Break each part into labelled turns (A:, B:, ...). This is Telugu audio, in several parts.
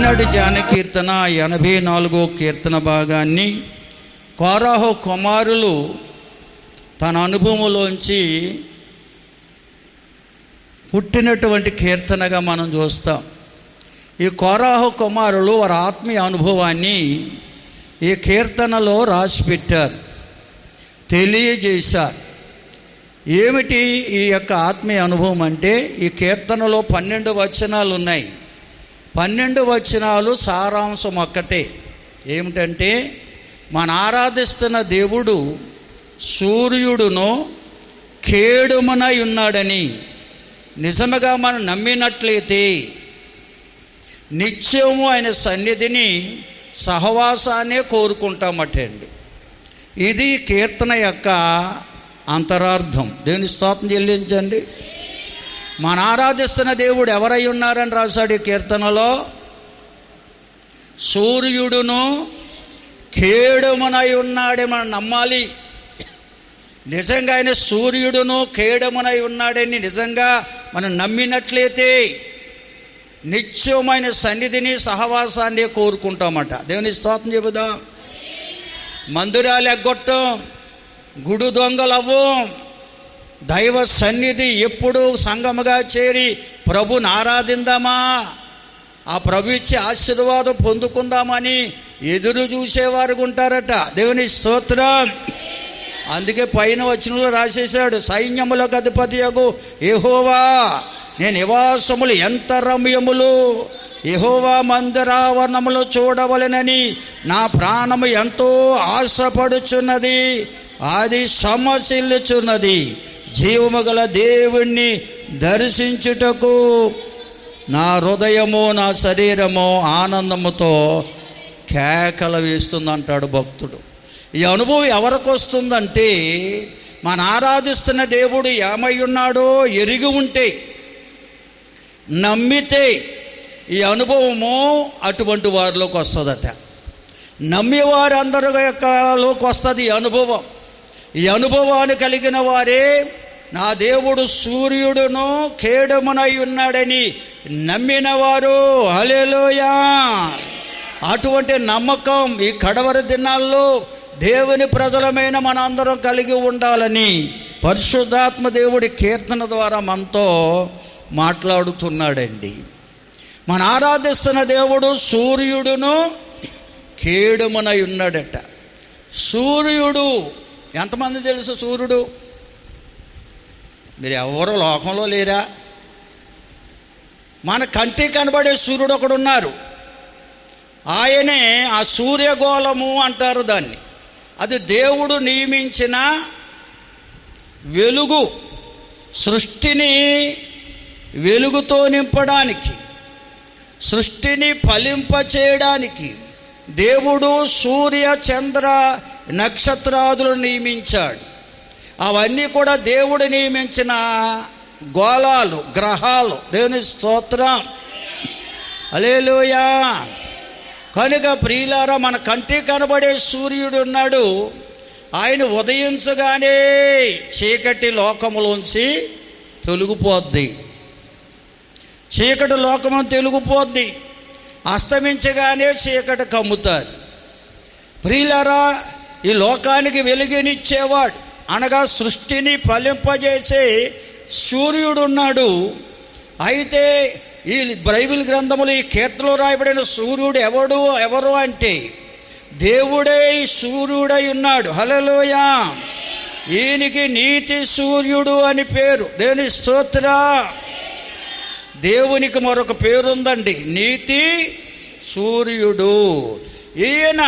A: ఈనాటి ధ్యాన కీర్తన 84వ కీర్తన భాగాన్ని కోరాహు కుమారులు తన అనుభవంలోంచి పుట్టినటువంటి కీర్తనగా మనం చూస్తాం. ఈ కోరాహు కుమారులు వారి ఆత్మీయ అనుభవాన్ని ఈ కీర్తనలో రాసిపెట్టారు, తెలియజేశారు. ఏమిటి ఈ యొక్క ఆత్మీయ అనుభవం అంటే, ఈ కీర్తనలో 12 వచనాలు ఉన్నాయి. 12 వచనాలు సారాంశం ఒక్కటే. ఏమిటంటే, మన ఆరాధిస్తున్న దేవుడు సూర్యుడును కేడుమునై ఉన్నాడని నిజముగా మనం నమ్మినట్లయితే నిత్యము ఆయన సన్నిధిని సహవాసాన్నే కోరుకుంటామటండి. ఇది కీర్తన యొక్క అంతరార్థం. దేవుని స్తోత్రం చెల్లించండి. మన ఆరాధిస్తున్న దేవుడు ఎవరై ఉన్నారని రాశాడు ఈ కీర్తనలో. సూర్యుడును కేడుమునై ఉన్నాడే మనం నమ్మాలి. నిజంగా ఆయన సూర్యుడును కేడుమునై ఉన్నాడని నిజంగా మనం నమ్మినట్లయితే నిత్యమైన సన్నిధిని సహవాసాన్ని కోరుకుంటామట. దేవుని స్తోత్రం చెబుదాం. మందిరాలు ఎగ్గొట్టం, గుడి దొంగలవ్వం, దైవ సన్నిధి ఎప్పుడు సంఘముగా చేరి ప్రభుని ఆరాధిందామా, ఆ ప్రభు ఇచ్చే ఆశీర్వాదం పొందుకుందామని ఎదురు చూసేవారు ఉంటారట. దేవుని స్తోత్రం. అందుకే పైన వచనంలో రాసేశాడు, సైన్యములకు అధిపతియగు యెహోవా నీ నివాసములు ఎంత రమ్యములు, యెహోవా మందిరావరణములు చూడవలెనని నా ప్రాణము ఎంతో ఆశపడుచున్నది, అది సమసిల్లుచున్నది. జీవము గల దేవుణ్ణి దర్శించుటకు నా హృదయము నా శరీరము ఆనందముతో కేకలు వేస్తుందంటాడు భక్తుడు. ఈ అనుభవం ఎవరికి వస్తుందంటే, మన ఆరాధిస్తున్న దేవుడు ఏమై ఉన్నాడో ఎరిగి ఉంటే, నమ్మితే ఈ అనుభవము అటువంటి వారిలోకి వస్తుందట. నమ్మేవారు అందరి యొక్కలోకి వస్తుంది ఈ అనుభవం. ఈ అనుభవాన్ని కలిగిన వారే నా దేవుడు సూర్యుడును కేడుమునై ఉన్నాడని నమ్మిన వారు. హల్లెలూయా. అటువంటి నమ్మకం ఈ కడవరి దినాల్లో దేవుని ప్రజలమైన మనందరం కలిగి ఉండాలని పరిశుద్ధాత్మ దేవుడి కీర్తన ద్వారా మనతో మాట్లాడుతున్నాడండి. మన ఆరాధిస్తున్న దేవుడు సూర్యుడును కేడుమునై ఉన్నాడట. సూర్యుడు ఎంతమంది తెలుసు? సూర్యుడు మీరు ఎవరు లోకంలో లేరా? మన కంటికి కనబడే సూర్యుడు ఒకడు ఉన్నారు. ఆయనే ఆ సూర్యగోళము అంటారు దాన్ని. అది దేవుడు నియమించిన వెలుగు, సృష్టిని వెలుగుతో నింపడానికి, సృష్టిని ఫలింపచేయడానికి దేవుడు సూర్య చంద్ర నక్షత్రాదులను నియమించాడు. అవన్నీ కూడా దేవుడు నియమించిన గోళాలు, గ్రహాలు. దేవుని స్తోత్రం. హల్లెలూయా. కనుక ప్రియులారా, మన కంటికి కనబడే సూర్యుడు ఉన్నాడు. ఆయన ఉదయించగానే చీకటి లోకములోంచి తొలగిపోద్ది, చీకటి లోకము తొలగిపోద్ది. అస్తమించగానే చీకటి కమ్ముతారు. ప్రియులారా, ఈ లోకానికి వెలుగునిచ్చేవాడు, అనగా సృష్టిని ఫలింపజేసే సూర్యుడున్నాడు. అయితే ఈ బైబిల్ గ్రంథములు ఈ కీర్తనలో రాయబడిన సూర్యుడు ఎవరు అంటే దేవుడే ఈ సూర్యుడై ఉన్నాడు. హల్లెలూయా. ఈయనకి నీతి సూర్యుడు అని పేరు. దేవుని స్తోత్రం. దేవునికి మరొక పేరుందండి, నీతి సూర్యుడు. ఈయన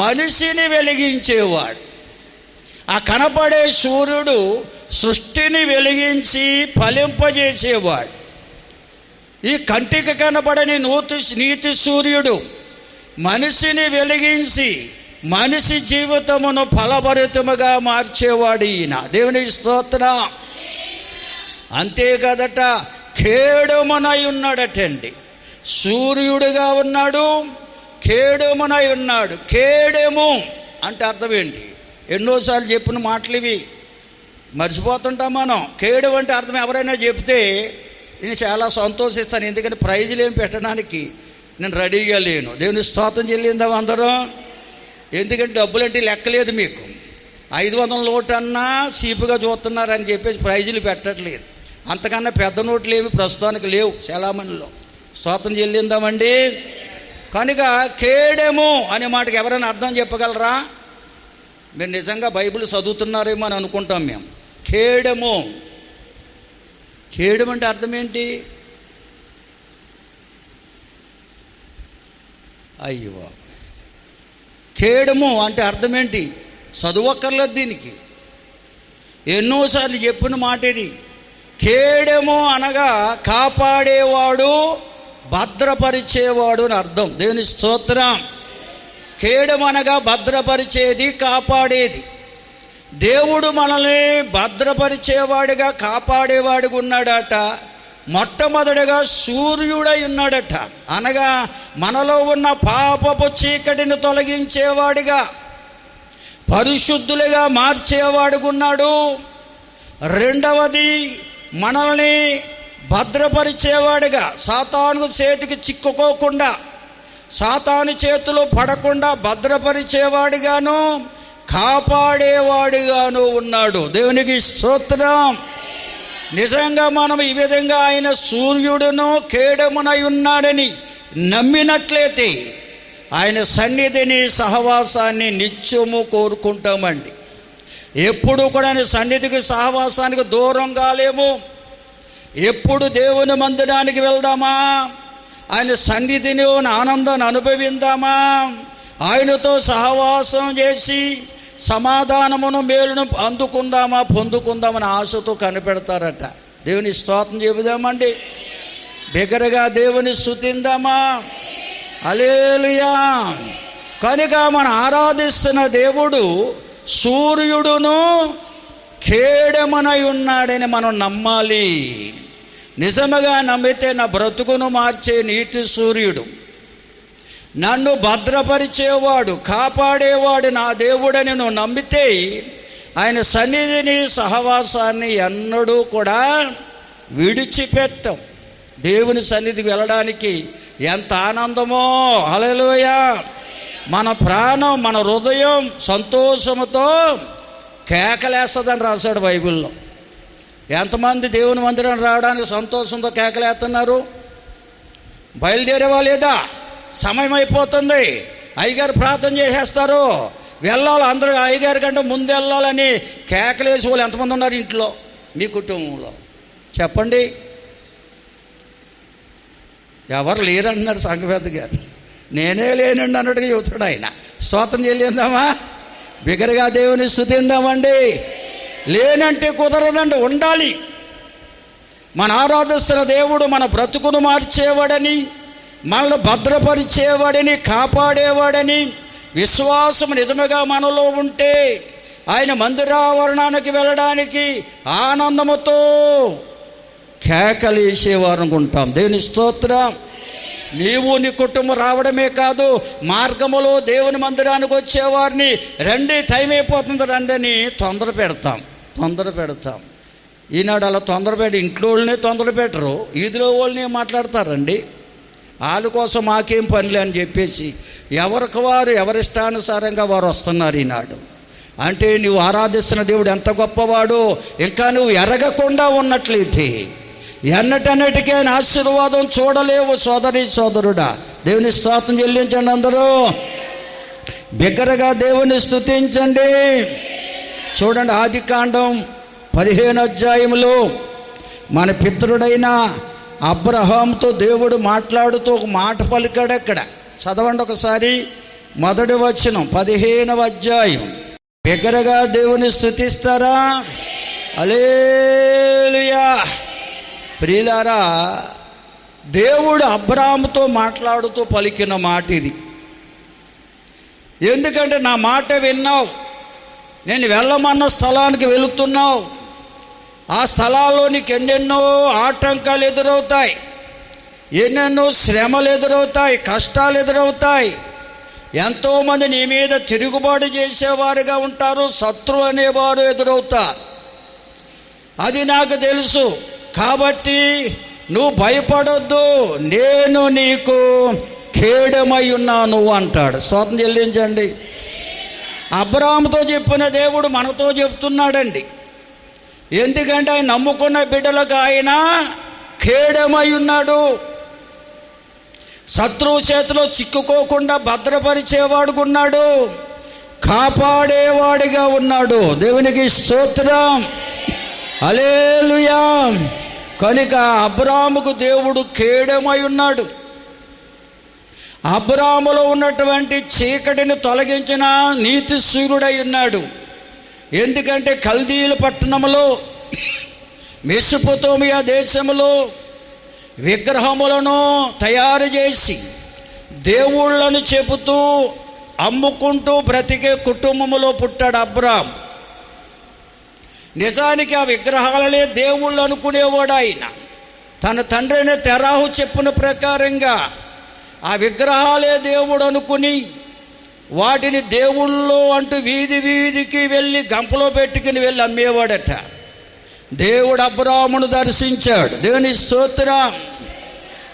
A: మనిషిని వెలిగించేవాడు. ఆ కనపడే సూర్యుడు సృష్టిని వెలిగించి ఫలింపజేసేవాడు. ఈ కంటికి కనబడని నీతి సూర్యుడు మనిషిని వెలిగించి మనిషి జీవితమును ఫలభరితముగా మార్చేవాడు ఈయన. దేవుని స్తోత్రం. అంతే కదట, కేడుమునై ఉన్నాడటండి. సూర్యుడుగా ఉన్నాడు, కేడుమునై ఉన్నాడు. కేడెము అంటే అర్థం ఏంటి? ఎన్నోసార్లు చెప్పిన మాటలు ఇవి, మర్చిపోతుంటాం మనం. కేడు అంటే అర్థం ఎవరైనా చెప్తే నేను చాలా సంతోషిస్తాను, ఎందుకంటే ప్రైజులు ఏం పెట్టడానికి నేను రెడీగా లేను. దేవుని స్తోత్రం చెల్లిందాం అందరం. ఎందుకంటే డబ్బులంటే లెక్కలేదు మీకు. 500 నోటు అన్నా సీపుగా చూస్తున్నారని చెప్పేసి ప్రైజులు పెట్టట్లేదు. అంతకన్నా పెద్ద నోట్లు ఏమి ప్రస్తుతానికి లేవు చలామణిలో. స్తోత్రం చెల్లిందామండి. కనుక కేడెము అనే మాటకి ఎవరైనా అర్థం చెప్పగలరా? మీరు నిజంగా బైబిల్ చదువుతున్నారేమో అని అనుకుంటాం మేము. కేడెము, కేడెము అంటే అర్థం ఏంటి? అయ్యో, కేడము అంటే అర్థం ఏంటి? చదువక్కర్లేదు దీనికి. ఎన్నోసార్లు చెప్పిన మాట ఇది. కేడెము అనగా కాపాడేవాడు, భద్రపరిచేవాడు అని అర్థం. దేవుని స్తోత్రం. కేడెము అనగా భద్రపరిచేది, కాపాడేది. దేవుడు మనల్ని భద్రపరిచేవాడిగా, కాపాడేవాడిగా ఉన్నాడట. మొట్టమొదటిగా సూర్యుడై ఉన్నాడట. అనగా మనలో ఉన్న పాపపు చీకటిని తొలగించేవాడిగా, పరిశుద్ధులుగా మార్చేవాడుగా ఉన్నాడు. రెండవది మనల్ని భద్రపరిచేవాడిగా, సాతాను చేతికి చిక్కుకోకుండా, సాతాను చేతిలో పడకుండా భద్రపరిచేవాడిగాను, కాపాడేవాడిగాను ఉన్నాడు. దేవునికి స్తోత్రం. నిజంగా మనం ఈ విధంగా ఆయన సూర్యుడును కేడెమునై ఉన్నాడని నమ్మినట్లయితే ఆయన సన్నిధిని, సహవాసాన్ని నిత్యము కోరుకుంటామండి. ఎప్పుడు కూడా ఆయన సన్నిధికి, సహవాసానికి దూరం కాలేము. ఎప్పుడు దేవుని మందిరానికి వెళ్దామా, ఆయన సన్నిధిని, ఆనందాన్ని అనుభవిందామా, ఆయనతో సహవాసం చేసి సమాధానమును, మేలును అందుకుందామా, పొందుకుందామని ఆశతో కనిపెడతారట. దేవుని స్తోత్రం చెబుదామండి. బిగ్గరగా దేవుని స్తుతిందామా. హల్లెలూయా. కనుక మనం ఆరాధిస్తున్న దేవుడు సూర్యుడును కేడెమునై ఉన్నాడని మనం నమ్మాలి. నిజముగా నమ్మితే నా బ్రతుకును మార్చే నీతి సూర్యుడు, నన్ను భద్రపరిచేవాడు, కాపాడేవాడు నా దేవుడని నువ్వు నమ్మితే ఆయన సన్నిధిని, సహవాసాన్ని ఎన్నడూ కూడా విడిచిపెట్టం. దేవుని సన్నిధికి వెళ్ళడానికి ఎంత ఆనందమో. హల్లెలూయా. మన ప్రాణం, మన హృదయం సంతోషముతో కేకలేస్తుందని రాశాడు బైబిల్లో. ఎంతమంది దేవుని మందిరం రావడానికి సంతోషంతో కేకలేస్తున్నారు? బయలుదేరేవా లేదా? సమయం అయిపోతుంది, అయ్యగారు ప్రార్థన చేసేస్తారు, వెళ్ళాలి, అందరూ అయ్యగారి కంటే ముందు వెళ్ళాలని కేకలేసి వాళ్ళు ఎంతమంది ఉన్నారు ఇంట్లో, మీ కుటుంబంలో? చెప్పండి. ఎవరు లేరంటున్నారు సంఘవేత్త గారు. నేనే లేనండి అన్నట్టుగా చెబుతాడు ఆయన. స్తోత్రం చెల్లిందామా. బిగ్గరగా దేవుని స్తుతిందామండి. లేనంటే కుదరదండి, ఉండాలి. మన ఆరాధిస్తున్న దేవుడు మన బ్రతుకును మార్చేవాడని, మనల్ని భద్రపరిచేవాడని, కాపాడేవాడని విశ్వాసం నిజముగా మనలో ఉంటే ఆయన మందిరావరణానికి వెళ్ళడానికి ఆనందముతో కేకలేసేవారు అనుకుంటాం. దేవుని స్తోత్రం. నీవు నీ కుటుంబం రావడమే కాదు, మార్గములో దేవుని మందిరానికి వచ్చేవారిని రండి, టైం అయిపోతుంది రండి అని తొందర పెడతాం. ఈనాడు అలా తొందరపెట్టి ఇంట్లో వాళ్ళనే తొందర పెట్టరు, ఈదిలో వాళ్ళని మాట్లాడతారండి. వాళ్ళ కోసం మాకేం పనిలే అని చెప్పేసి ఎవరికి వారు ఎవరిష్టానుసారంగా వారు వస్తున్నారు ఈనాడు. అంటే నువ్వు ఆరాధిస్తున్న దేవుడు ఎంత గొప్పవాడో ఇంకా నువ్వు ఎరగకుండా ఉన్నట్లయితే ఎన్నటన్నిటికీ ఆశీర్వాదం చూడలేవు సోదరి సోదరుడా. దేవుని స్తోత్రం చెల్లించండి. అందరూ బిగ్గరగా దేవుని స్తుతించండి. చూడండి, ఆదికాండం 15వ అధ్యాయంలో మన పితరుడైన అబ్రహాముతో దేవుడు మాట్లాడుతూ ఒక మాట పలికాడు. అక్కడ చదవండి ఒకసారి, మొదటి వచనం 15వ అధ్యాయం. బిగ్గరగా దేవుని స్తుతిస్తారా? హల్లెలూయా. ప్రియులారా, దేవుడు అబ్రాహాముతో మాట్లాడుతూ పలికిన మాట ఇది. ఎందుకంటే నా మాట విన్నావు, నేను వెళ్ళమన్న స్థలానికి వెళుతున్నావు, ఆ స్థలాల్లో నీకు ఎన్నెన్నో ఆటంకాలు ఎదురవుతాయి, ఎన్నెన్నో శ్రమలు ఎదురవుతాయి, కష్టాలు ఎదురవుతాయి. ఎంతోమంది నీ మీద తిరుగుబాటు చేసేవారుగా ఉంటారు, శత్రువు అనేవారు ఎదురవుతారు. అది నాకు తెలుసు. కాబట్టి నువ్వు భయపడొద్దు, నేను నీకు ఖేడమై ఉన్నాను అంటాడు. స్తోత్రం చెల్లించండి. అబ్రాహాముతో చెప్పిన దేవుడు మనతో చెప్తున్నాడండి. ఎందుకంటే ఆయన నమ్ముకున్న బిడ్డలకు ఆయన ఖేడమై ఉన్నాడు. శత్రువు చేతిలో చిక్కుకోకుండా భద్రపరిచేవాడుకున్నాడు, కాపాడేవాడిగా ఉన్నాడు. దేవునికి స్తోత్రం, హల్లెలూయా. కనుక అబ్రాహాముకు దేవుడు ఖేడమై ఉన్నాడు. అబ్రాహాములో ఉన్నటువంటి చీకటిని తొలగించిన నీతి సూర్యుడై ఉన్నాడు. ఎందుకంటే కల్దీయుల పట్టణంలో, మెసొపొతేమియా దేశంలో విగ్రహములను తయారు చేసి దేవుళ్ళను చెబుతూ అమ్ముకుంటూ బ్రతికే కుటుంబంలో పుట్టాడు అబ్రాహాం. నిజానికి ఆ విగ్రహాలనే దేవుళ్ళు అనుకునేవాడు ఆయన. తన తండ్రి అయిన తెరాహు చెప్పిన ప్రకారంగా ఆ విగ్రహాలే దేవుడు అనుకుని వాటిని దేవుళ్ళు అంటూ వీధి వీధికి వెళ్ళి గంపలో పెట్టుకుని వెళ్ళి అమ్మేవాడట. దేవుడు అబ్రాహామును దర్శించాడు. దేవుని స్తోత్రం.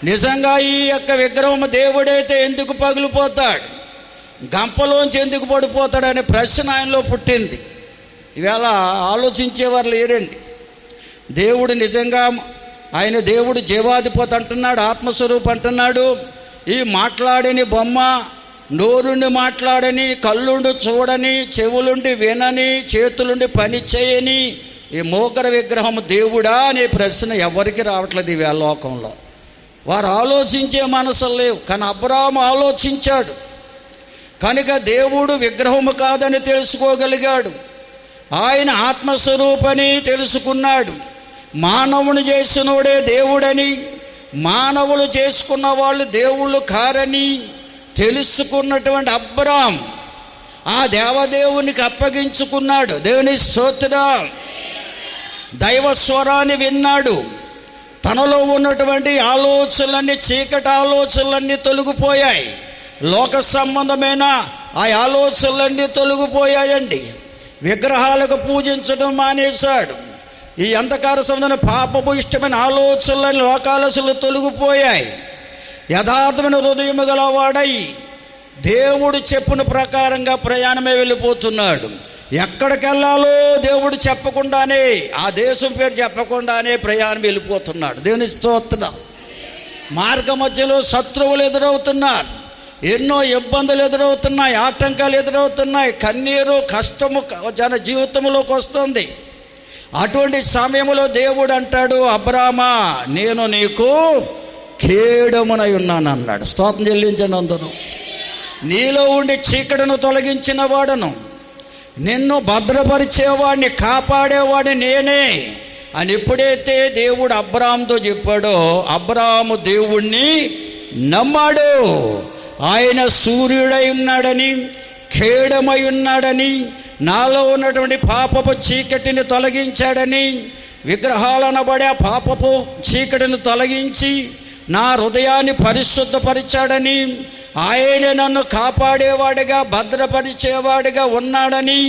A: నిజంగా ఈ యొక్క విగ్రహం దేవుడైతే ఎందుకు పగిలిపోతాడు, గంపలోంచి ఎందుకు పడిపోతాడనే ప్రశ్న ఆయనలో పుట్టింది. ఇవాళ ఆలోచించేవారు లేరండి. దేవుడు నిజంగా ఆయన దేవుడు జీవాధిపతి అంటున్నాడు, ఆత్మస్వరూపం అంటున్నాడు. ఈ మాట్లాడని బొమ్మ, నోరుండి మాట్లాడని, కళ్ళుండి చూడని, చెవులుండి వినని, చేతులుండి పని చేయని ఈ మోకర విగ్రహం దేవుడా అనే ప్రశ్న ఎవరికి రావట్లేదు ఈ లోకంలో. వారు ఆలోచించే మనసులు లేవు. కానీ అబ్రాహాము ఆలోచించాడు కనుక దేవుడు విగ్రహము కాదని తెలుసుకోగలిగాడు. ఆయన ఆత్మస్వరూపని తెలుసుకున్నాడు. మానవుని చేసినోడే దేవుడని, మానవులు చేసుకున్న వాళ్ళు దేవుళ్ళు కారని తెలుసుకున్నటువంటి అబ్రాహాం ఆ దేవదేవునికి అప్పగించుకున్నాడు. దేవుని స్తోత్రం. దైవ స్వరాన్ని విన్నాడు. తనలో ఉన్నటువంటి ఆలోచనలన్నీ, చీకటి ఆలోచనలన్నీ తొలగిపోయాయి. లోక సంబంధమైన ఆ ఆలోచనలన్నీ తొలగిపోయాయండి. విగ్రహాలకు పూజించడం మానేశాడు. ఈ అంధకార సంబంధమైన పాపపు ఇష్టమైన ఆలోచనలని లోకాలసలు తొలగిపోయాయి. యథార్థమైన హృదయం గలవాడై దేవుడు చెప్పిన ప్రకారంగా ప్రయాణమే వెళ్ళిపోతున్నాడు. ఎక్కడికి వెళ్ళాలో దేవుడు చెప్పకుండానే, ఆ దేశం పేరు చెప్పకుండానే ప్రయాణం వెళ్ళిపోతున్నాడు. దేవుని స్తోత్రం. మార్గ మధ్యలో శత్రువులు ఎదురవుతున్నారు, ఎన్నో ఇబ్బందులు ఎదురవుతున్నాయి, ఆటంకాలు ఎదురవుతున్నాయి, కన్నీరు కష్టము జన జీవితంలోకి వస్తుంది. అటువంటి సమయంలో దేవుడు అంటాడు, అబ్రామా నేను నీకు ఖేడమునై ఉన్నాను అన్నాడు. స్తోత్రం చెల్లించండి అందరూ. నీలో ఉండి చీకటిని తొలగించిన వాడను, నిన్ను భద్రపరిచేవాడిని, కాపాడేవాడిని నేనే అని ఎప్పుడైతే దేవుడు అబ్రాహాముతో చెప్పాడో, అబ్రాహాము దేవుణ్ణి నమ్మాడు. ఆయన సూర్యుడై ఉన్నాడని, ఖేడమై ఉన్నాడని, నాలో ఉన్నటువంటి పాపపు చీకటిని తొలగించాడని, విగ్రహాలనబడే ఆ పాపపు చీకటిని తొలగించి నా హృదయాన్ని పరిశుద్ధపరిచాడని, ఆయన నన్ను కాపాడేవాడిగా భద్రపరిచేవాడిగా ఉన్నాడని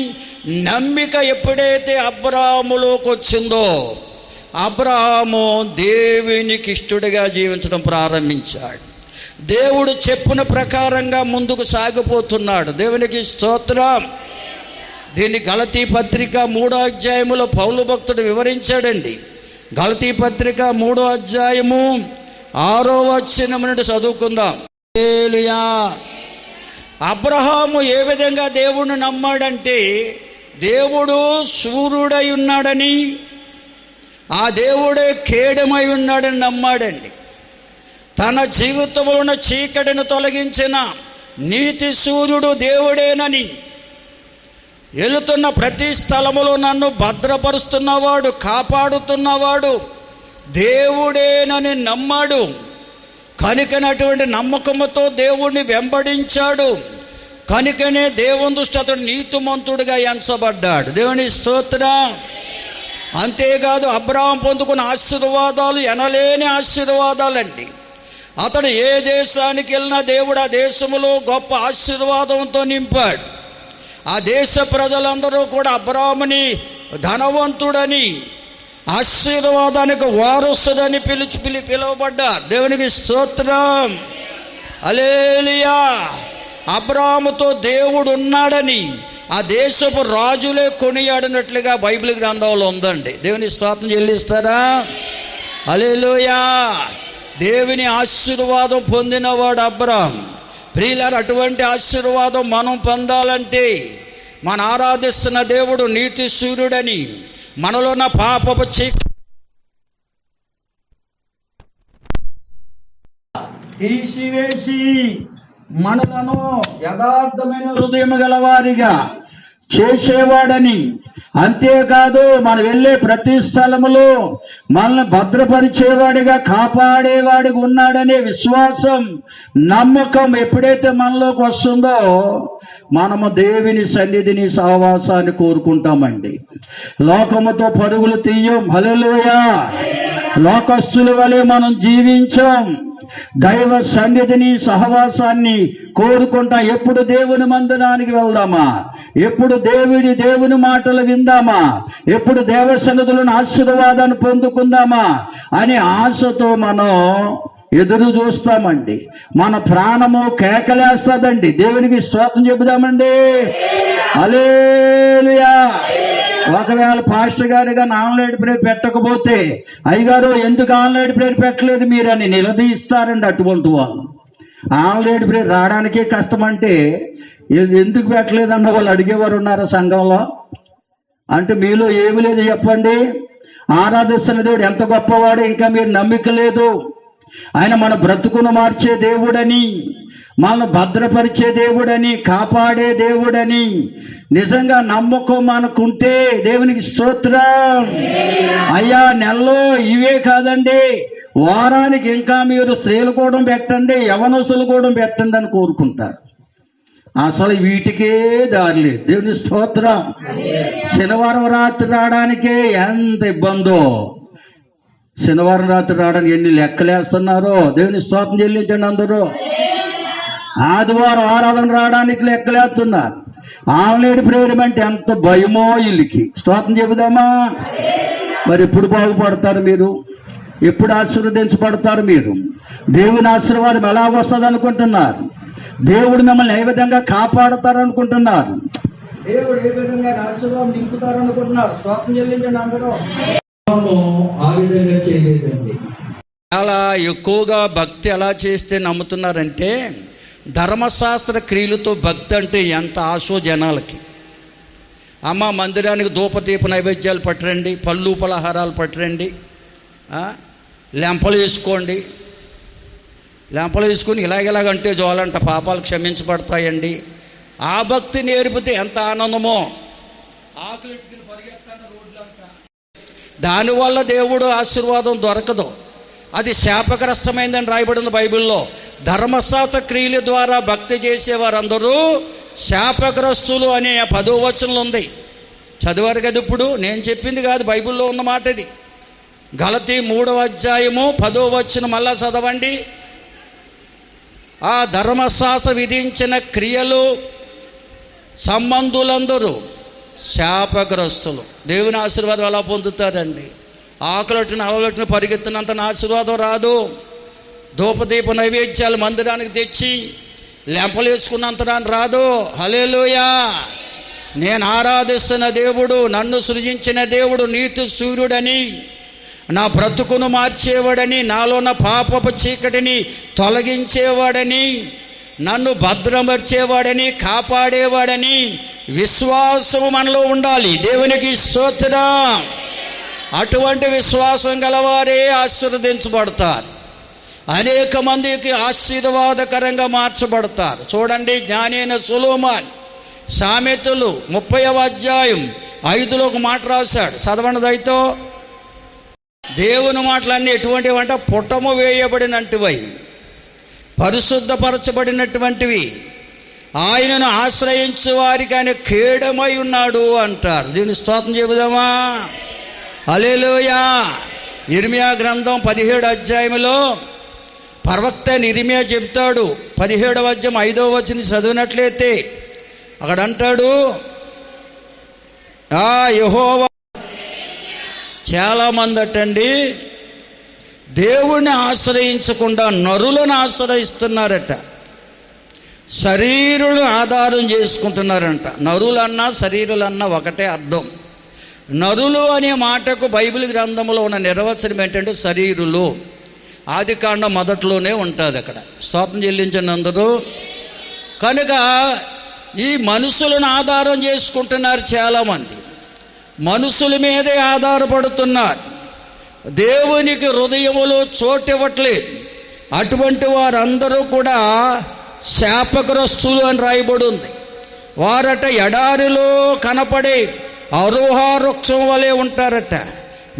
A: నమ్మిక ఎప్పుడైతే అబ్రాహాములోకి వచ్చిందో, అబ్రాహాము దేవునికి ఇష్టడిగా జీవించడం ప్రారంభించాడు. దేవుడు చెప్పిన ప్రకారంగా ముందుకు సాగిపోతున్నాడు. దేవునికి స్తోత్రం. దీన్ని గలతీ పత్రిక 3వ అధ్యాయములో పౌలు భక్తుడు వివరించాడండి. గలతీ పత్రిక 3వ అధ్యాయము 6వ వచనం నుండి చదువుకుందాం. హల్లెలూయా. అబ్రహాము ఏ విధంగా దేవుణ్ణి నమ్మాడంటే, దేవుడు సూర్యుడై ఉన్నాడని, ఆ దేవుడే ఖేడమై ఉన్నాడని నమ్మాడండి. తన జీవితంలో ఉన్న చీకటిని తొలగించిన నీతి సూర్యుడు దేవుడేనని, వెళుతున్న ప్రతి స్థలములో నన్ను భద్రపరుస్తున్నవాడు, కాపాడుతున్నవాడు దేవుడేనని నమ్మాడు. కనుకనటువంటి నమ్మకముతో దేవుణ్ణి వెంబడించాడు. కనుకనే దేవుని దృష్టి అతడు నీతిమంతుడిగా ఎంచబడ్డాడు. దేవుని స్తోత్రం. అంతేకాదు అబ్రాహాం పొందుకున్న ఆశీర్వాదాలు ఎనలేని ఆశీర్వాదాలండి. అతడు ఏ దేశానికి వెళ్ళినా దేవుడు ఆ దేశంలో గొప్ప ఆశీర్వాదంతో నింపాడు. ఆ దేశ ప్రజలందరూ కూడా అబ్రాహాముని ధనవంతుడని, ఆశీర్వాదానికి వారసుడని పిలువబడ్డారు. దేవునికి స్తోత్రం. హల్లెలూయా. అబ్రాహాముతో దేవుడు ఉన్నాడని ఆ దేశపు రాజులే కొనియాడినట్లుగా బైబిల్ గ్రంథంలో ఉందండి. దేవుని స్తోత్రం చెల్లిస్తారా? హల్లెలూయా. దేవుని ఆశీర్వాదం పొందినవాడు అబ్రాహాం. ప్రియులారా, అటువంటి ఆశీర్వాదం మనం పొందాలంటే మన ఆరాధిస్తున్న దేవుడు నీతి సూర్యుడని మనలో ఉన్న పాపపు తీసివేసి మనలను యథార్థమైన హృదయం గలవారిగా చేసేవాడని, అంతేకాదు మనం వెళ్ళే ప్రతి స్థలములో మనల్ని భద్రపరిచేవాడిగా కాపాడేవాడిగా ఉన్నాడనే విశ్వాసం, నమ్మకం ఎప్పుడైతే మనలోకి వస్తుందో మనము దేవుని సన్నిధిని సహవాసాన్ని కోరుకుంటామండి. లోకముతో పరుగులు తీయం. హల్లెలూయా. లోకస్తుల వలె మనం జీవించాం. దైవ సన్నిధిని సహవాసాన్ని కోరుకుంటాం. ఎప్పుడు దేవుని మందిరానికి వెళ్దామా, ఎప్పుడు దేవుని మాటలు విందామా, ఎప్పుడు దేవ సన్నిధులను ఆశీర్వాదాన్ని పొందుకుందామా అనే ఆశతో మనం ఎదురు చూస్తామండి. మన ప్రాణము కేకలేస్తుందండి. దేవునికి స్తోత్రం చెబుదామండి. హల్లెలూయా. ఒకవేళ పాస్టర్ గారుగా ఆన్లైన్ ప్రేయర్ పెట్టకపోతే, అయ్యగారు ఎందుకు ఆన్లైన్ ప్రేయర్ పెట్టలేదు మీరని నిలదీస్తారండి అటువంటి వాళ్ళు. ఆన్లైన్ ప్రేయర్ రావడానికే కష్టం అంటే ఎందుకు పెట్టలేదన్న వాళ్ళు అడిగేవారు ఉన్నారా సంఘంలో? అంటే మీలో ఏమి లేదు చెప్పండి. ఆరాధిస్తున్న దేవుడు ఎంత గొప్పవాడు ఇంకా మీరు నమ్మిక లేదు. ఆయన మన బ్రతుకును మార్చే దేవుడని, మనల్ని భద్రపరిచే దేవుడని, కాపాడే దేవుడని నిజంగా నమ్మకం మనకుంటే దేవునికి స్తోత్రం. అయ్యా, నెలలో ఇవే కాదండి, వారానికి ఇంకా మీరు స్త్రీలు కూడా పెట్టండి, యవనస్తులు కూడా పెట్టండి అని కోరుకుంటారు. అసలు వీటికే దారి లేదు. దేవుని స్తోత్రం. శనివారం రాత్రి రావడానికే ఎంత ఇబ్బందో, శనివారం రాత్రి రావడానికి ఎన్ని లెక్కలేస్తున్నారో. దేవుని స్తోత్రం చెల్లించండి అందరూ. ఆదివారం ఆరాధన రావడానికి లెక్కలేస్తున్నారు. ఆన్లైన్ ప్రేయర్ అంటే ఎంత భయమో వీళ్ళకి. స్తోత్రం చెబుదామా? మరి ఎప్పుడు బాగుపడతారు మీరు? ఎప్పుడు ఆశీర్వదించబడతారు మీరు? దేవుని ఆశీర్వాదం ఎలా వస్తుంది అనుకుంటున్నారు? దేవుడు మిమ్మల్ని ఏ విధంగా కాపాడతారు అనుకుంటున్నారు? దేవుడు ఏ విధంగా ఆశీర్వాదం నింపుతారు అనుకుంటున్నారు? స్తోత్రం చెల్లించండి అందరూ. ఆ విధంగా చేయలేదండి. చాలా ఎక్కువగా భక్తి ఎలా చేస్తే నమ్ముతున్నారంటే, ధర్మశాస్త్ర క్రియలతో భక్తి అంటే ఎంత ఆశో జనాలకి. అమ్మ, మందిరానికి ధూపదీప నైవేద్యాలు పట్టరండి, పళ్ళు పలహారాలు పట్టరండి, లెంపలు వేసుకోండి, లెంపలు వేసుకొని ఇలాగంటే జోలంట పాపాలు క్షమించబడతాయండి. ఆ భక్తి నేర్పితే ఎంత ఆనందమో. ఆకలి పరిగెత్తాను రోడ్లంట. దానివల్ల దేవుడు ఆశీర్వాదం దొరకదు. అది శాపగ్రస్తమైందని రాయబడింది బైబిల్లో. ధర్మశాస్త్ర క్రియల ద్వారా భక్తి చేసేవారందరూ శాపగ్రస్తులు అనే 10వ వచనంలో ఉంది. చదివారు కదా ఇప్పుడు? నేను చెప్పింది కాదు, బైబిల్లో ఉన్న మాట ఇది. గలతీ 3వ అధ్యాయము 10వ వచనం మళ్ళా చదవండి. ఆ ధర్మశాస్త్ర విధించిన క్రియలు సంబంధులందరూ శాపగ్రస్తులు. దేవుని ఆశీర్వాదం ఎలా పొందుతారండి? ఆకలొట్టిన అలలొట్టిన పరిగెత్తినంత ఆశీర్వాదం రాదు. ధూపదీప నైవేద్యాలు మందిరానికి తెచ్చి లెంపలు వేసుకున్నంత రాదు. హల్లెలూయా. నేను ఆరాధిస్తున్న దేవుడు, నన్ను సృజించిన దేవుడు నీతి సూర్యుడని, నా బ్రతుకును మార్చేవాడని, నాలోన పాపపు చీకటిని తొలగించేవాడని, నన్ను భద్రపరిచేవాడని, కాపాడేవాడని విశ్వాసం మనలో ఉండాలి. దేవునికి స్తోత్రం. అటువంటి విశ్వాసం గలవారే ఆశీర్వదించబడతారు. అనేక మందికి ఆశీర్వాదకరంగా మార్చబడతారు. చూడండి, జ్ఞానైన సొలొమోను సామెతలు 30వ అధ్యాయం 5లో ఒక మాట రాశాడు. చదవండి దయతో. దేవుని మాటలన్నీ ఎటువంటివంటే పుటము వేయబడినట్టువై, పరిశుద్ధపరచబడినటువంటివి, ఆయనను ఆశ్రయించే వారికి ఆయన కేడమై ఉన్నాడు అంటారు. దీన్ని స్తోత్రం చెబుదామా? హల్లెలూయా. ఇర్మియా గ్రంథం 17వ అధ్యాయంలో ప్రవక్త ఇర్మియా చెప్తాడు. 17వ అధ్యాయం 5వ వచనం చదివినట్లయితే అక్కడ అంటాడు, యెహోవా. చాలామంది అటండి దేవుణ్ణి ఆశ్రయించకుండా నరులను ఆశ్రయిస్తున్నారట. శరీరులను ఆధారం చేసుకుంటున్నారంట. నరులన్నా శరీరులన్నా ఒకటే అర్థం. నరులు అనే మాటకు బైబిల్ గ్రంథంలో ఉన్న నిర్వచనం ఏంటంటే శరీరులు. ఆదికాండం మొదట్లోనే ఉంటుంది అక్కడ. స్తోత్రం చెల్లించండి అందరూ. కనుక ఈ మనుషులను ఆధారం చేసుకుంటున్నారు చాలామంది. మనుషుల మీదే ఆధారపడుతున్నారు. దేవునికి హృదయములో చోటు ఇవ్వట్లేదు. అటువంటి వారందరూ కూడా శాపగ్రస్తులు అని రాయబడి ఉంది. వారట ఎడారిలో కనపడే అరుహా వృక్షం వలె ఉంటారట.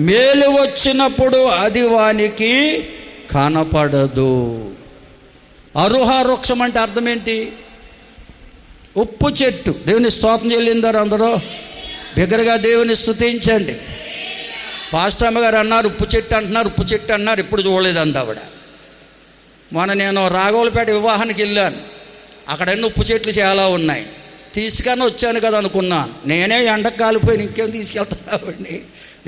A: మేలు వచ్చినప్పుడు అది వానికి కనపడదు. అరుహా వృక్షం అంటే అర్థం ఏంటి? ఉప్పు చెట్టు. దేవుని స్తోత్రం చెల్లిందారు అందరూ. బిగ్గరగా దేవుని స్తుతించండి. పాస్టర్ అమ్మగారు అన్నారు ఉప్పు చెట్టు అంటున్నారు, ఉప్పు చెట్టు అన్నారు, ఇప్పుడు చూడలేదు అంది ఆవిడ. మొన్న నేను రాఘవులపేట వివాహానికి వెళ్ళాను. అక్కడ ఎన్ని ఉప్పు చెట్లు చాలా ఉన్నాయి. తీసుకొని వచ్చాను కదా అనుకున్నాను. నేనే ఎండకు కాలిపోయిన, ఇంకేం తీసుకెళ్తానండి.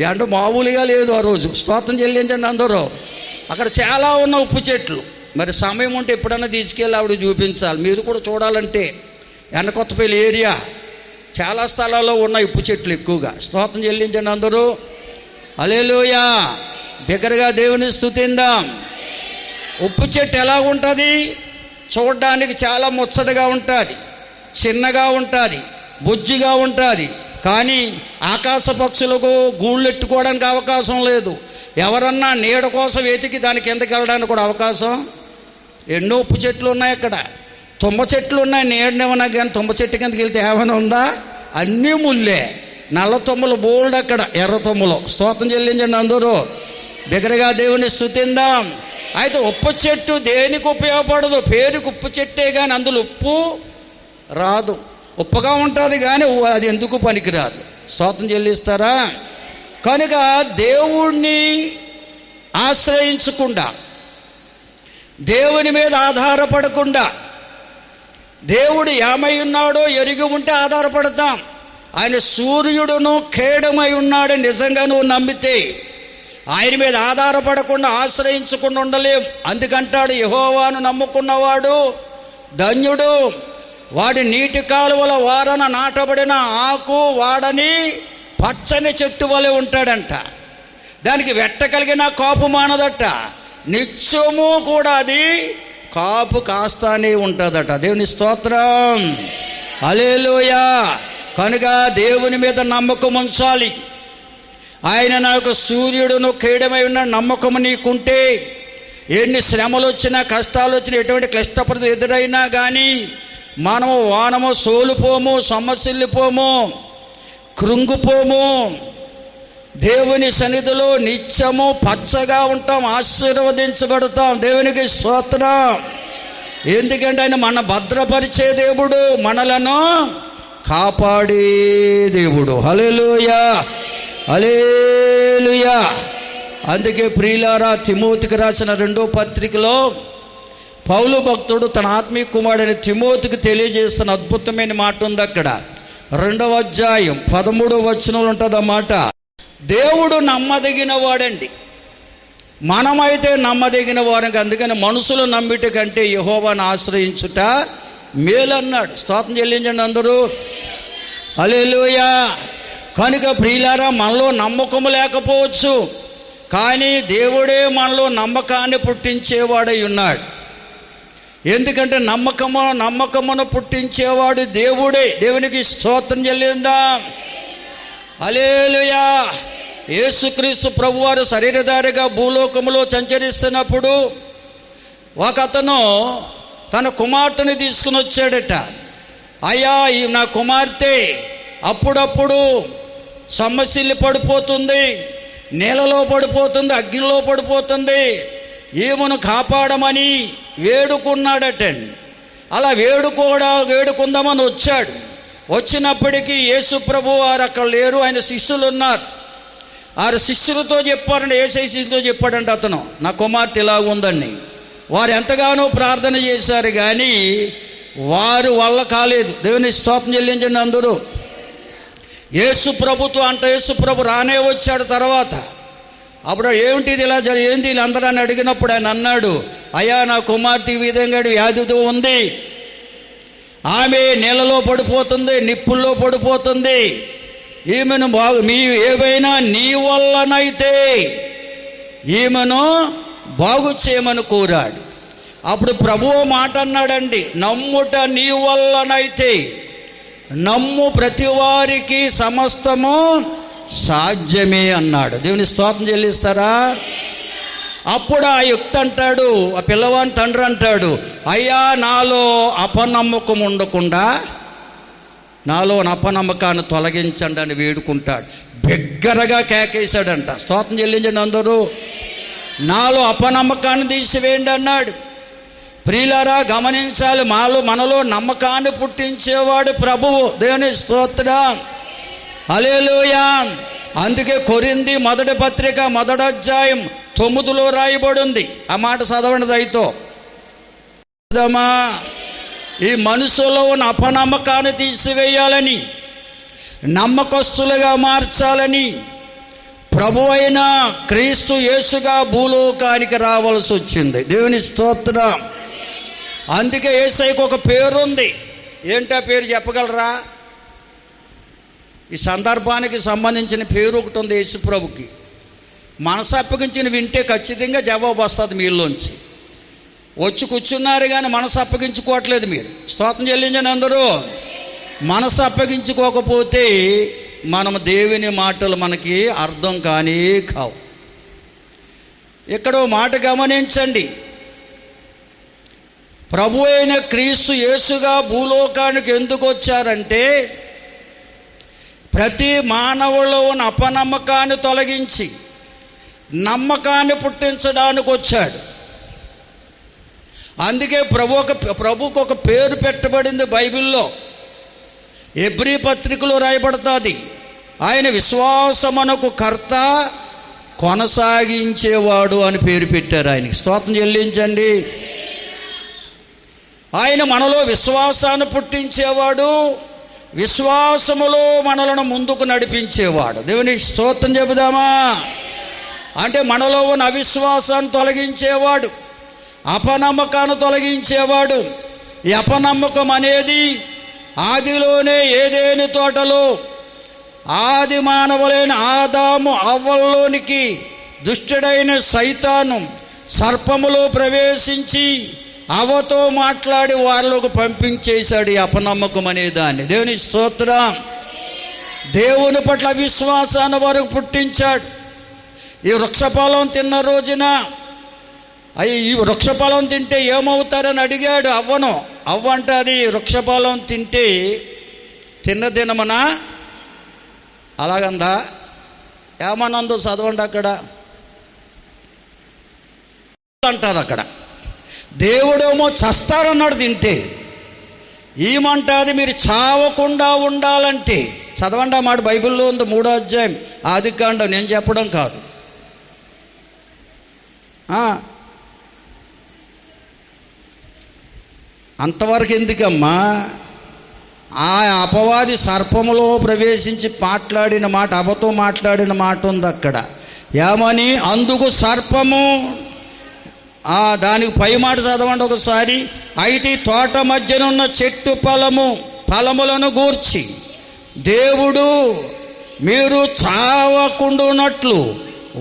A: ఎండ మామూలుగా లేదు ఆ రోజు. స్తోత్రం చెల్లించండి అందరూ. అక్కడ చాలా ఉన్న ఉప్పు చెట్లు. మరి సమయం ఉంటే ఎప్పుడన్నా తీసుకెళ్ళి ఆవిడ చూపించాలి. మీరు కూడా చూడాలంటే ఎండకొత్తపల్లి ఏరియా చాలా స్థలాల్లో ఉన్న ఉప్పు చెట్లు ఎక్కువగా. స్తోత్రం చెల్లించండి అందరూ. హల్లెలూయా. బిగ్గరగా దేవుని స్తుతిందాం. ఉప్పు చెట్టు ఎలా ఉంటుంది? చూడడానికి చాలా ముచ్చటగా ఉంటుంది, చిన్నగా ఉంటుంది, బుజ్జిగా ఉంటుంది. కానీ ఆకాశ పక్షులకు గూళ్ళు ఎట్టుకోవడానికి అవకాశం లేదు. ఎవరన్నా నీడ కోసం వెతికి దాని కిందకి వెళ్ళడానికి కూడా అవకాశం. ఎన్నో ఉప్పు చెట్లు ఉన్నాయి అక్కడ. తుమ్మ చెట్లు ఉన్నాయి, నీడనేమన్నా. కానీ తుమ్మ చెట్టు కిందకి వెళ్తే ఏమైనా ఉందా? అన్నీ ముల్లే. నల్ల తుమ్మలు బోల్డ్ అక్కడ, ఎర్ర తుమ్మలు. స్తోత్రం చెల్లించండి అందరూ. బిగ్గరగా దేవుని స్తుతిందాం. అయితే ఉప్పు చెట్టు దేనికి ఉపయోగపడదు? పేరుకు ఉప్పు చెట్టే, కానీ అందులో ఉప్పు రాదు. ఉప్పుగా ఉంటుంది కానీ అది ఎందుకు పనికిరాదు. స్తోత్రం చెల్లిస్తారా? కనుక దేవుణ్ణి ఆశ్రయించకుండా, దేవుని మీద ఆధారపడకుండా, దేవుడు ఏమై ఉన్నాడో ఎరిగి ఉంటే ఆధారపడతాం. ఆయన సూర్యుడును ఖేడమై ఉన్నాడు నిజంగా నువ్వు నమ్మితే. ఆయన మీద ఆధారపడకుండా ఆశ్రయించకుండా ఉండలేం. అందుకంటాడు యెహోవాను నమ్ముకున్నవాడు ధన్యుడు, వాడి నీటి కాలువల వారన నాటబడిన ఆకు వాడని పచ్చని చెట్టు వలె ఉంటాడంట. దానికి వెట్ట కలిగిన కాపు మానదట. నిత్యము కూడా అది కాపు కాస్తానే ఉంటుందట. దేవుని స్తోత్రం. హల్లెలూయా. కనుక దేవుని మీద నమ్మకం ఉంచాలి. ఆయన నాకు సూర్యుడును ఖేడమై ఉన్న నమ్మకం నీకుంటే ఎన్ని శ్రమలు వచ్చినా, కష్టాలు వచ్చినా, ఎటువంటి క్లిష్ట పరిస్థితులు ఎదురైనా కానీ మనము వానము సోలిపోము, సమస్యలిపోము, కృంగిపోము. దేవుని సన్నిధిలో నిత్యము పచ్చగా ఉంటాం, ఆశీర్వదించబడతాం. దేవునికి స్తోత్రం. ఎందుకంటే ఆయన మన భద్రపరిచే దేవుడు, మనలను కాపాడే దేవుడు. హల్లెలూయా, హల్లెలూయా. అందుకే ప్రియులారా, తిమోతికి రాసిన 2వ పత్రికలో పౌలు భక్తుడు తన ఆత్మీయ కుమారుడైన తిమోతికి తెలియజేస్తున్న అద్భుతమైన మాట ఉంది అక్కడ. 2వ అధ్యాయం 13వ వచనంలో ఉంటుంది ఆ మాట. దేవుడు నమ్మదగిన వాడండి, మనమైతే నమ్మదగిన వారం. అందుకని మనుషులు నమ్మిట కంటే యెహోవాను ఆశ్రయించుట మేలన్నాడు. స్తోత్రం చెల్లించండి అందరూ. హల్లెలూయా. కనుక ప్రియులారా, మనలో నమ్మకం లేకపోవచ్చు, కానీ దేవుడే మనలో నమ్మకాన్ని పుట్టించేవాడై ఉన్నాడు. ఎందుకంటే నమ్మకమును పుట్టించేవాడు దేవుడే. దేవునికి స్తోత్రం చెల్లిందాం. హల్లెలూయా. యేసుక్రీస్తు ప్రభువారు శరీరధారిగా భూలోకములో సంచరిస్తున్నప్పుడు ఒకతను తన కుమార్తెని తీసుకుని వచ్చాడట. అయ్యా, ఈ నా కుమార్తె అప్పుడప్పుడు సమస్యలు పడిపోతుంది, నీళ్ళలో పడిపోతుంది, అగ్నిలో పడిపోతుంది, ఈమెను కాపాడమని వేడుకున్నాడట. అలా వేడుకుందామని వచ్చాడు. వచ్చినప్పటికీ యేసు ప్రభు వారు అక్కడ లేరు, ఆయన శిష్యులు ఉన్నారు. ఆ శిష్యులతో చెప్పారంటే, యేసయ్య శిష్యులతో చెప్పాడంట అతను, నా కుమార్తె ఇలా ఉందని. వారు ఎంతగానో ప్రార్థన చేశారు కానీ వారు వల్ల కాలేదు. దేవుని స్తోత్రం చెల్లించండి అందరూ. యేసు ప్రభు రానే వచ్చాడు. తర్వాత అప్పుడు ఏమిటిది ఇలా ఏంది వీళ్ళందరూ అని అడిగినప్పుడు ఆయన అన్నాడు, అయ్యా నా కుమార్తె ఈ విధంగా వ్యాధితో ఉంది, ఆమె నీళ్ళలో పడిపోతుంది, నిప్పుల్లో పడిపోతుంది, ఈమెను మీ ఏవైనా నీ వల్లనైతే ఈమెను బాగు చేయమని కోరాడు. అప్పుడు ప్రభువు మాట అన్నాడండి, నమ్ముట నీ వల్లనైతే, నమ్ము ప్రతి వారికి సమస్తము సాధ్యమే అన్నాడు. దేవుని స్తోత్రం చెల్లిస్తారా? అప్పుడు ఆ యుక్తి అంటాడు, ఆ పిల్లవాని తండ్రి అంటాడు, అయ్యా నాలో అపనమ్మకం ఉండకుండా నాలో అపనమ్మకాన్ని తొలగించండి అని వేడుకుంటాడు. బిగ్గరగా కేకేశాడంట. స్తోత్రం చెల్లించండి అందరూ. నాలో అపనమ్మకాన్ని తీసివేయండి అన్నాడు. ప్రియులారా గమనించాలి, మనలో నమ్మకాన్ని పుట్టించేవాడు ప్రభువు. దేవుని స్తోత్రం, హల్లెలూయా. అందుకే కొరింథీ మొదటి పత్రిక 1వ అధ్యాయం 9లో రాయబడి ఉంది. ఆ మాట చదవండి దయతో. ఈ మనసులో ఉన్న అపనమ్మకాన్ని తీసివేయాలని, నమ్మకస్తులుగా మార్చాలని ప్రభువైన క్రీస్తు యేసుగా భూలోకానికి రావాల్సి వచ్చింది. దేవుని స్తోత్రం. అందుకే యేసయ్యకు ఒక పేరుంది. ఏంటా పేరు చెప్పగలరా? ఈ సందర్భానికి సంబంధించిన పేరు ఒకటి ఉంది యేసు ప్రభుకి. మనసు అప్పగించిన వింటే ఖచ్చితంగా జవాబు వస్తుంది మీలోంచి. వచ్చి కూర్చున్నారు కానీ మనసు అప్పగించుకోవట్లేదు మీరు. స్తోత్రం చెల్లించండి అందరూ. మనసు అప్పగించుకోకపోతే మనం దేవుని మాటలు మనకి అర్థం కానీ కావు. ఇక్కడ మాట గమనించండి, ప్రభు అయిన క్రీస్తు యేసుగా భూలోకానికి ఎందుకు వచ్చారంటే ప్రతి మానవులో ఉన్న అపనమ్మకాన్ని తొలగించి నమ్మకాన్ని పుట్టించడానికి వచ్చాడు. అందుకే ప్రభువుకు ఒక పేరు పెట్టబడింది బైబిల్లో. ఎబ్రీ పత్రికలో రాయబడుతుంది, ఆయన విశ్వాసమునకు కర్త కొనసాగించేవాడు అని పేరు పెట్టారు ఆయనకి. స్తోత్రం చెల్లించండి. ఆయన మనలో విశ్వాసాన్ని పుట్టించేవాడు, విశ్వాసములో మనలను ముందుకు నడిపించేవాడు. దేవుని స్తోత్రం చెబుదామా? అంటే మనలో ఉన్న అవిశ్వాసాన్ని తొలగించేవాడు, అపనమ్మకాన్ని తొలగించేవాడు. ఈ అపనమ్మకం అనేది ఆదిలోనే ఏదేని తోటలో ఆది మానవులైన ఆదాము అవ్వల్లోనికి దుష్టుడైన సైతాను సర్పములో ప్రవేశించి అవతో మాట్లాడి వాళ్ళకు పంపించేశాడు ఈ అపనమ్మకం అనే దాన్ని. దేవుని స్తోత్రం. దేవుని పట్ల అవిశ్వాసాన్ని వారికి పుట్టించాడు. ఈ వృక్షఫలం తిన్న రోజున ఈ వృక్షఫలం తింటే ఏమవుతారని అడిగాడు అవ్వను. అవ్వ అంటే అది వృక్షఫలం తింటే తిన్న దినమన అలాగందా? ఏమనందో చదవండి అక్కడ అంటుంది. అక్కడ దేవుడేమో చస్తారన్నాడు తింటే, ఏమంటుంది మీరు చావకుండా ఉండాలంటే. చదవండి ఆ మాట, బైబిల్లో ఉంది 3వ అధ్యాయం ఆదికాండం. నేను చెప్పడం కాదు. అంతవరకు ఎందుకమ్మా? ఆ అపవాది సర్పములో ప్రవేశించి మాట్లాడిన మాట, అవతో మాట్లాడిన మాట ఉంది అక్కడ. ఏమని? అందుకు సర్పము, దానికి పై మాట చదవండి ఒకసారి. అయితే తోట మధ్యనున్న చెట్టు ఫలములను గూర్చి దేవుడు మీరు చావకుండునట్లు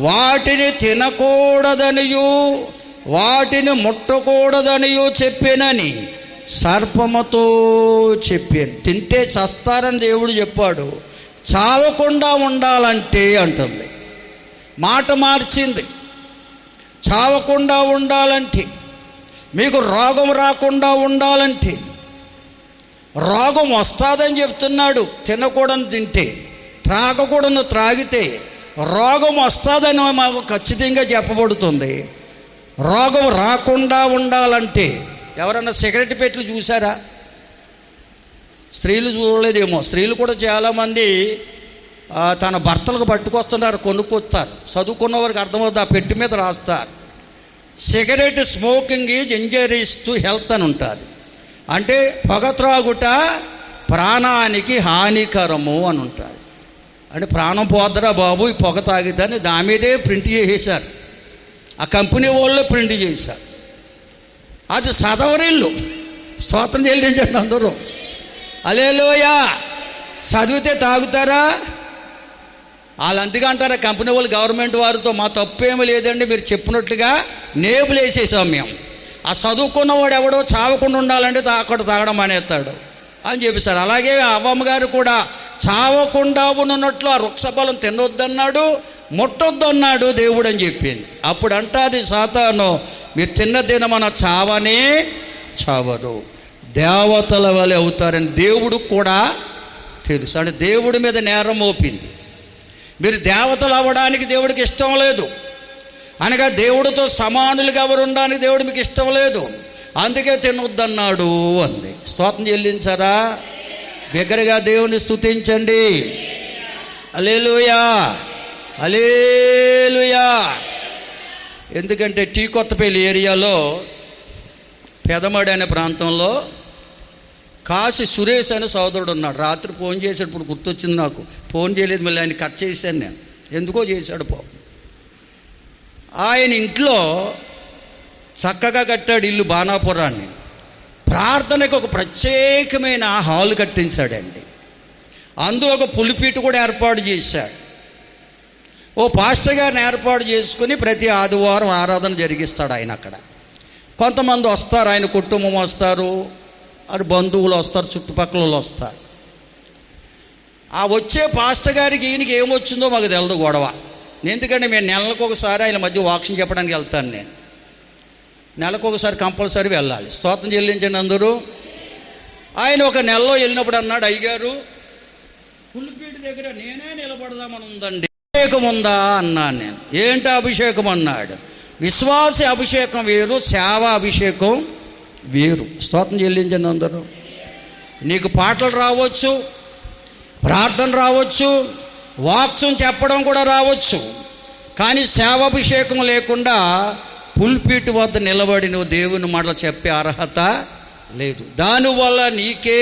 A: వాటిని తినకూడదనియు వాటిని ముట్టకూడదనియు చెప్పానని సర్పముతో చెప్పాను. తింటే చస్తారని దేవుడు చెప్పాడు, చావకుండా ఉండాలంటే అంటుంది. మాట మార్చింది. చావకుండా ఉండాలంటే, మీకు రోగం రాకుండా ఉండాలంటే, రోగం వస్తుందని చెప్తున్నాడు. తినకూడని తింటే, త్రాగకూడని త్రాగితే రోగం వస్తుందని మాకు ఖచ్చితంగా చెప్పబడుతుంది. రోగం రాకుండా ఉండాలంటే, ఎవరన్నా సిగరెట్ పెట్లు చూసారా? స్త్రీలు చూడలేదేమో. స్త్రీలు కూడా చాలామంది తన భర్తలకు పట్టుకొస్తున్నారు, కొనుక్కొస్తారు. చదువుకున్న వారికి అర్థమవుతుంది, ఆ పెట్టి మీద రాస్తారు, cigarette smoking is injuries to health అని ఉంటుంది. అంటే పొగ త్రాగుట ప్రాణానికి హానికరము అని ఉంటుంది. అంటే ప్రాణం పోద్దరా బాబు ఈ పొగ తాగితే అని దాని మీదే ప్రింట్ చేసేశారు. ఆ కంపెనీ వాళ్ళు ప్రింట్ చేశారు. అది చదవరిల్లు. స్తోత్రం చెల్లించండి అందరూ. హల్లెలూయా. చదివితే తాగుతారా? వాళ్ళు అందుకే అంటారా కంపెనీ వాళ్ళు గవర్నమెంట్ వారితో, మా తప్పేమీ లేదండి, మీరు చెప్పినట్లుగా నేబులు వేసేసాం మేము. ఆ చదువుకున్నవాడు ఎవడో చావకుండా ఉండాలంటే అక్కడ తాగడం మానేస్తాడు అని చెప్పేశాడు. అలాగే అవ్వమ్మ గారు కూడా చావకుండా ఉన్నట్లు ఆ వృక్షఫలం తినొద్దన్నాడు, ముట్టొద్దన్నాడు దేవుడు అని చెప్పింది. అప్పుడు అంటాది సాతాను, మీరు తిన్న మన చావనే చావరు, దేవతల వలె అవుతారని దేవుడు కూడా తెలుసు. అంటే దేవుడి మీద నేరం మోపింది. మీరు దేవతలు అవ్వడానికి దేవుడికి ఇష్టం లేదు, అనగా దేవుడితో సమానులుగా ఎవరు ఉండడానికి దేవుడు మీకు ఇష్టం లేదు, అందుకే తినొద్దన్నాడు అంది. స్తోత్రం చెల్లించారా? బిగ్గరగా దేవుని స్తుతించండి. హల్లెలూయా, హల్లెలూయా. ఎందుకంటే టీ కొత్తపల్లి ఏరియాలో పెదమడి అనే ప్రాంతంలో కాశీ సురేష్ అనే సోదరుడు ఉన్నాడు. రాత్రి ఫోన్ చేశాడు, ఇప్పుడు గుర్తొచ్చింది నాకు. ఫోన్ చేయలేదు, మళ్ళీ ఆయన కట్ చేశాను నేను. ఎందుకో చేశాడు పాపం. ఆయన ఇంట్లో చక్కగా కట్టాడు ఇల్లు, బాణాపురాన్ని. ప్రార్థనకు ఒక ప్రత్యేకమైన హాల్ కట్టించాడండి. అందులో ఒక పులిపీట కూడా ఏర్పాటు చేశాడు. ఓ పాస్టర్ గారిని ఏర్పాటు చేసుకుని ప్రతి ఆదివారం ఆరాధన జరిగిస్తాడు ఆయన. అక్కడ కొంతమంది వస్తారు, ఆయన కుటుంబం వస్తారు, అది బంధువులు వస్తారు, చుట్టుపక్కల వస్తారు. ఆ వచ్చే పాస్టర్ గారికి ఈయనకి ఏమొచ్చిందో మాకు తెలదు గొడవ. ఎందుకంటే మేము నెలకు ఒకసారి ఆయన మధ్య వాక్యం చెప్పడానికి వెళ్తాను. నేను నెలకు ఒకసారి కంపల్సరీ వెళ్ళాలి. స్తోత్రం చెల్లించండి అందరూ. ఆయన ఒక నెలలో వెళ్ళినప్పుడు అన్నాడు, అయ్యగారు పులిపీటి దగ్గర నేనే నిలబడదామని ఉందండి, అభిషేకం ఉందా అన్నాను నేను. ఏంటి అభిషేకం అన్నాడు. విశ్వాస అభిషేకం వేరు, సేవ అభిషేకం వేరు. స్తోత్రం చెల్లించండి అందరూ. నీకు పాటలు రావచ్చు, ప్రార్థన రావచ్చు, వాక్యం చెప్పడం కూడా రావచ్చు, కానీ సేవాభిషేకం లేకుండా పుల్పీటు వద్ద నిలబడి నువ్వు దేవుని మాటలు చెప్పే అర్హత లేదు. దానివల్ల నీకే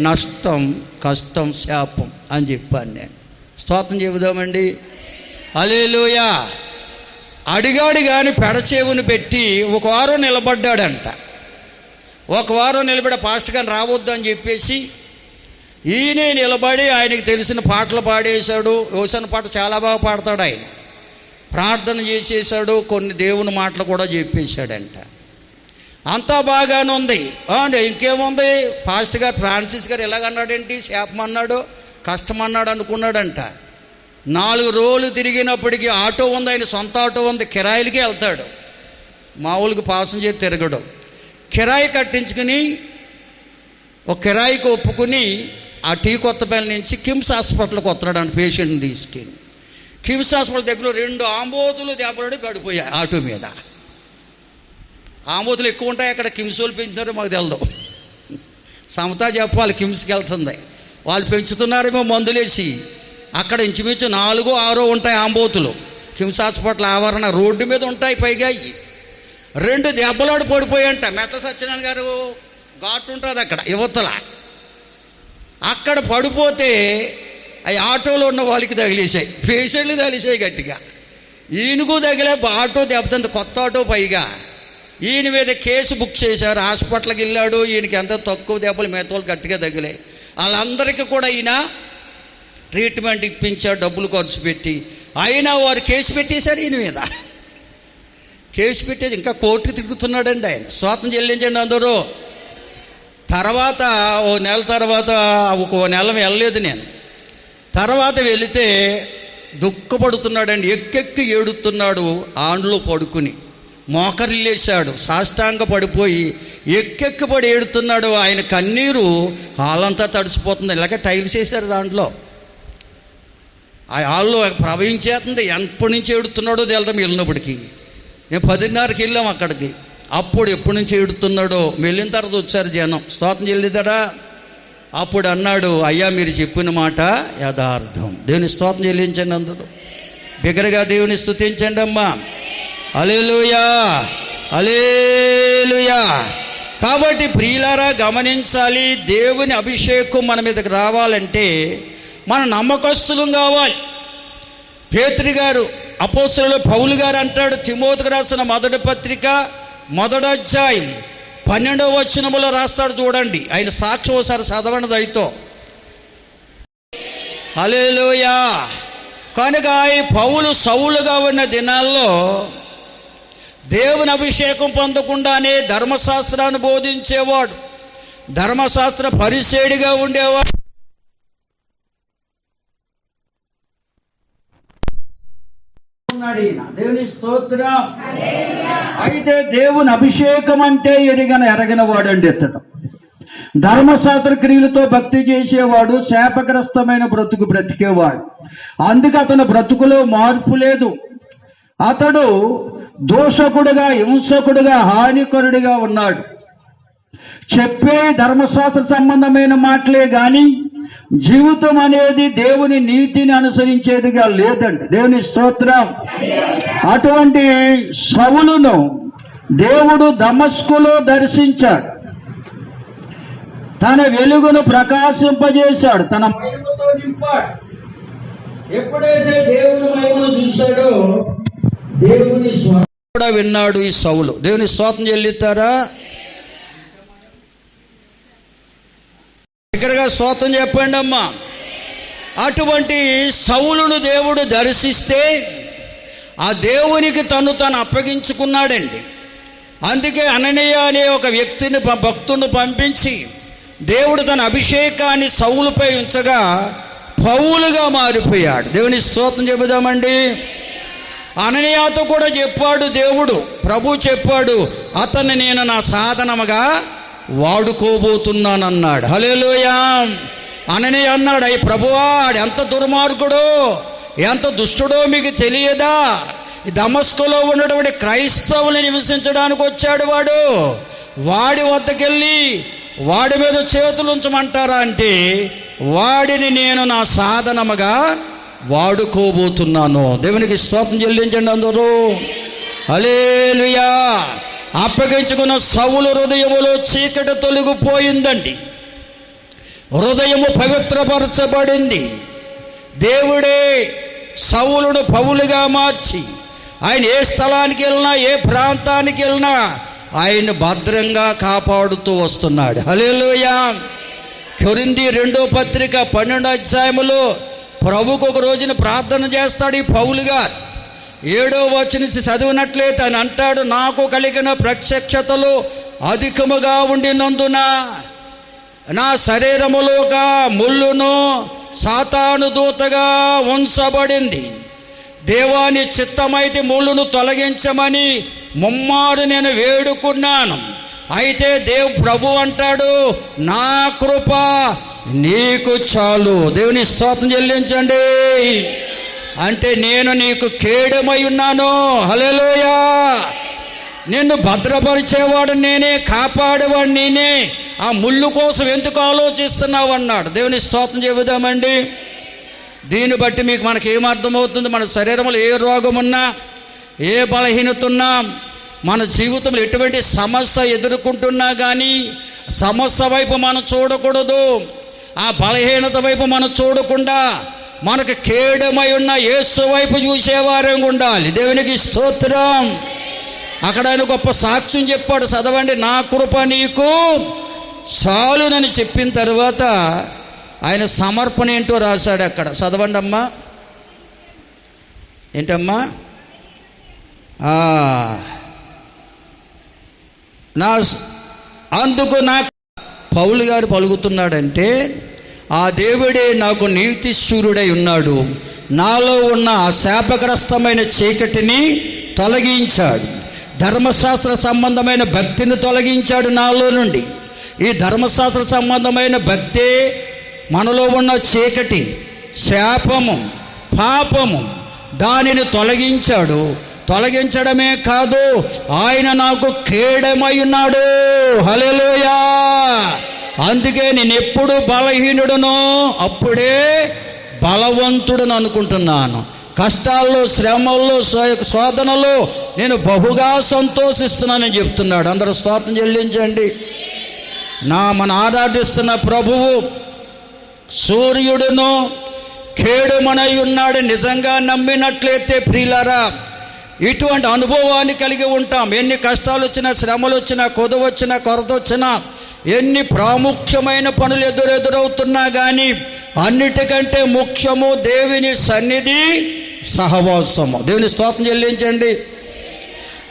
A: నష్టం, కష్టం, శాపం అని చెప్పాను నేను. స్తోత్రం చెబుదామండి. హల్లెలూయా. అడిగాడు కానీ పెడచేవుని పెట్టి ఒక వారం నిలబడ్డాడంట. ఒక వారం నిలబడి పాస్టర్ గారిని రావద్దు అని చెప్పేసి ఈయనే నిలబడి ఆయనకి తెలిసిన పాటలు పాడేశాడు. యోసన పాట చాలా బాగా పాడతాడు ఆయన. ప్రార్థన చేసేసాడు, కొన్ని దేవుని మాటలు కూడా చెప్పేశాడంట. అంతా బాగానే ఉంది. ఇంకేముంది, పాస్టర్ గారు ఫ్రాన్సిస్ గారు ఎలాగన్నాడేంటి, శాపమన్నాడు, కష్టమన్నాడు అనుకున్నాడంట. 4 రోజులు తిరిగినప్పటికీ ఆటో ఉంది, ఆయన సొంత ఆటో ఉంది, కిరాయిలకే వెళ్తాడు, మామూలుగా పాసెంజర్ తిరగడు. కిరాయి కట్టించుకుని ఒక కిరాయికి ఒప్పుకుని ఆ టీ కొత్తపల్లి నుంచి కిమ్స్ హాస్పిటల్కి వస్తున్నాడు పేషెంట్ని తీసుకెళ్ళి. కిమ్స్ హాస్పిటల్ దగ్గర 2 ఆంబోతులు దెబ్బలాడి పడిపోయాయి ఆటో మీద. ఆంబోతులు ఎక్కువ ఉంటాయి అక్కడ, కిమ్స్ వాళ్ళు పెంచుతున్నారో మాకు తెలదు, సమతా చెప్పాలి. కిమ్స్కి వెళ్తుంది, వాళ్ళు పెంచుతున్నారేమో మందులేసి. అక్కడ ఇంచుమించు 4-6 ఉంటాయి ఆంబోతులు. కిమ్స్ హాస్పిటల్ ఆవరణ రోడ్డు మీద ఉంటాయి. పైగా 2 దెబ్బలాడి పడిపోయాయంట. మెట్ల సత్యనారాయణ గారు ఘాట్ ఉంటుంది అక్కడ యువతల. అక్కడ పడిపోతే అవి ఆటోలో ఉన్న వాళ్ళకి తగిలేసాయి, పేషెంట్లు తగిలేసాయి గట్టిగా. ఈయనకు తగిలే ఆటో దెబ్బతంత, కొత్త ఆటో. పైగా ఈయన మీద కేసు బుక్ చేశారు. హాస్పిటల్కి వెళ్ళాడు. ఈయనకి ఎంత తక్కువ దెబ్బలు, మిగతాలు గట్టిగా తగిలాయి. వాళ్ళందరికీ కూడా ఈయన ట్రీట్మెంట్ ఇప్పించారు, డబ్బులు ఖర్చు పెట్టి. అయినా వారు కేసు పెట్టేశారు ఈయన మీద. కేసు పెట్టేసి ఇంకా కోర్టుకు తిరుగుతున్నాడండి ఆయన. స్తోత్రం చెల్లించండి అందరూ. తర్వాత ఓ నెల తర్వాత, ఒక నెల వెళ్ళలేదు నేను. తర్వాత వెళితే దుఃఖపడుతున్నాడండి, ఎక్కెక్కి ఏడుతున్నాడు. ఆండ్లో పడుకుని మోకరిల్లేశాడు, సాష్టాంగ పడిపోయి ఎక్కెక్కి పడి ఏడుతున్నాడు. ఆయన కన్నీరు హాలంతా తడిసిపోతుంది. ఇలాగే టైల్స్ వేశారు దాంట్లో, ఆ హాల్లో ప్రవహించేస్తుంది. ఎప్పటి నుంచి ఏడుతున్నాడో తెలుదాం. వెళ్ళినప్పటికీ నేను 10:30కి వెళ్ళాం అక్కడికి. అప్పుడు ఎప్పటి నుంచి ఏడుతున్నాడో, వెళ్ళిన తర్వాత వచ్చారు జనం. స్తోత్రం చెల్లిదారా. అప్పుడు అన్నాడు, అయ్యా మీరు చెప్పిన మాట యథార్థం. దేవుని స్తోత్రం చెల్లించండి అందరూ. బిగ్గరగా దేవుని స్తుతించండి అమ్మా. హల్లెలూయా, హల్లెలూయా. కాబట్టి ప్రియులారా గమనించాలి, దేవుని అభిషేకం మన మీదకి రావాలంటే మన నమ్మకస్తులం కావాలి. పేతురు గారు, అపోస్తలుడు పౌలు గారు అంటాడు, తిమోతికి రాసిన మొదటి పత్రిక 1వ అధ్యాయం 12వ వచనములో రాస్తాడు చూడండి. ఆయన సాక్ష్యం ఒకసారి చదవండి దయతో. హల్లెలూయా. కనుక ఈ పౌలు సౌలుగా ఉన్న దినాల్లో దేవుని అభిషేకం పొందకుండానే ధర్మశాస్త్రాన్ని బోధించేవాడు, ధర్మశాస్త్ర పరిసేడిగా ఉండేవాడు. దేవుని స్తోత్రం. అయితే దేవుని అభిషేకం అంటే ఎరగిన వాడండి ఇతడు. ధర్మశాస్త్ర క్రియలతో భక్తి చేసేవాడు, శాపగ్రస్తమైన బ్రతుకు బ్రతికేవాడు. అందుకే అతని బ్రతుకులో మార్పు లేదు. అతడు దోషకుడుగా, హింసకుడుగా, హానికరుడిగా ఉన్నాడు. చెప్పే ధర్మశాస్త్ర సంబంధమైన మాటలే గాని జీవితం అనేది దేవుని నీతిని అనుసరించేదిగా లేదండి. దేవుని స్తోత్రం. అటువంటి సౌలును దేవుడు దమస్కులో దర్శించాడు, తన వెలుగును ప్రకాశింపజేశాడు, తన మహిమతో నింపాడు. ఎప్పుడైతే దేవుని మహిమను చూశాడో దేవుని స్వరం కూడా విన్నాడు ఈ సౌలు. దేవుని స్తోత్రం చెల్లిస్తారా? దగ్గరగా స్తోత్రం చెప్పండి అమ్మా. అటువంటి సౌలును దేవుడు దర్శిస్తే ఆ దేవునికి తను అప్పగించుకున్నాడండి. అందుకే అననీయ అనే ఒక వ్యక్తిని, భక్తుని పంపించి దేవుడు తన అభిషేకాన్ని సౌలుపై ఉంచగా పౌలుగా మారిపోయాడు. దేవుని స్తోత్రం చెబుదామండి. అననీయతో కూడా చెప్పాడు దేవుడు, ప్రభు చెప్పాడు, అతన్ని నేను నా సాధనముగా వాడుకోబోతున్నానన్నాడు. హల్లెలూయా. అననీయ అన్నాడు, అయ్యి ప్రభువా, ఎంత దుర్మార్గుడో, ఎంత దుష్టుడో మీకు తెలియదా? ఈ దమస్కులో ఉన్నటువంటి క్రైస్తవుని నివసించడానికి వచ్చాడు వాడు. వాడి వద్దకెళ్ళి వాడి మీద చేతులు ఉంచమంటారా అంటే వాడిని నేను నా సాధనముగా వాడుకోబోతున్నాను. దేవునికి స్తోత్రం చెల్లించండి అందరూ. హల్లెలూయా. అప్పగించుకున్న సౌలు హృదయములో చీకటి తొలగిపోయిందండి. హృదయము పవిత్రపరచబడింది. దేవుడే సౌలును పౌలుగా మార్చి ఆయన ఏ స్థలానికి వెళ్ళినా, ఏ ప్రాంతానికి వెళ్ళినా ఆయన్ని భద్రంగా కాపాడుతూ వస్తున్నాడు. హల్లెలూయా. కొరింథీ 2వ పత్రిక 12వ అధ్యాయములో ప్రభుకు ఒక రోజున ప్రార్థన చేస్తాడు ఈ పౌలు గారు. 7వ వచనం చదివినట్లయితే ఆయన అంటాడు, నాకు కలిగిన ప్రత్యక్షతలు అధికముగా ఉండినందున నా శరీరములోగా ముళ్ళును సాతాను దూతగా ఉంచబడింది. దేవాని చిత్తమైతే ముళ్ళును తొలగించమని ముమ్మారు నేను వేడుకున్నాను. అయితే ప్రభు అంటాడు, నా కృప నీకు చాలు. దేవుని స్తోత్రం చెల్లించండి. అంటే నేను నీకు కేడమై ఉన్నాను. హల్లెలూయా. నిన్ను భద్రపరిచేవాడు నేనే, కాపాడేవాడు నేనే. ఆ ముళ్ళు కోసం ఎందుకు ఆలోచిస్తున్నావు అన్నాడు. దేవుని స్తోత్రం చెబుదామండి. దీన్ని బట్టి మీకు మనకి ఏమర్థమవుతుంది? మన శరీరంలో ఏ రోగం ఉన్నా, ఏ బలహీనత ఉన్నా, మన జీవితంలో ఎటువంటి సమస్య ఎదుర్కొంటున్నా కానీ సమస్య వైపు మనం చూడకూడదు. ఆ బలహీనత వైపు మనం చూడకుండా మనకు కేడమై ఉన్న యేసు వైపు చూసేవారం ఉండాలి. దేవునికి స్తోత్రం. అక్కడ ఆయన గొప్ప సాక్ష్యం చెప్పాడు, చదవండి. నా కృప నీకు చాలునని చెప్పిన తర్వాత ఆయన సమర్పణ ఏంటో రాశాడు అక్కడ. చదవండి అమ్మా. ఏంటమ్మా? అందుకు నాకు పౌలు గారు పలుకుతున్నాడంటే, ఆ దేవుడే నాకు నీతిశూరుడై ఉన్నాడు, నాలో ఉన్న ఆ శాపగ్రస్తమైన చీకటిని తొలగించాడు, ధర్మశాస్త్ర సంబంధమైన భక్తిని తొలగించాడు నాలో నుండి. ఈ ధర్మశాస్త్ర సంబంధమైన భక్తే మనలో ఉన్న చీకటి, శాపము, పాపము, దానిని తొలగించాడు. తొలగించడమే కాదు, ఆయన నాకు కేడమై ఉన్నాడు. హల్లెలూయా. అందుకే నేను ఎప్పుడు బలహీనుడునో అప్పుడే బలవంతుడును అనుకుంటున్నాను. కష్టాల్లో, శ్రమల్లో, శోధనలో నేను బహుగా సంతోషిస్తున్నానని చెప్తున్నాడు. అందరూ స్తోత్రం చెల్లించండి. మన ఆరాధిస్తున్న ప్రభువు సూర్యుడును కేడుమనై ఉన్నాడు నిజంగా నమ్మినట్లయితే ప్రియులారా ఇటువంటి అనుభవాన్ని కలిగి ఉంటాం. ఎన్ని కష్టాలు వచ్చినా, శ్రమలు వచ్చినా, కొదువ వచ్చినా, కొరత వచ్చినా, ఎన్ని ప్రాముఖ్యమైన పనులు ఎదురవుతున్నా కానీ అన్నిటికంటే ముఖ్యము దేవుని సన్నిధి, సహవాసము. దేవుని స్తోత్రం చెల్లించండి.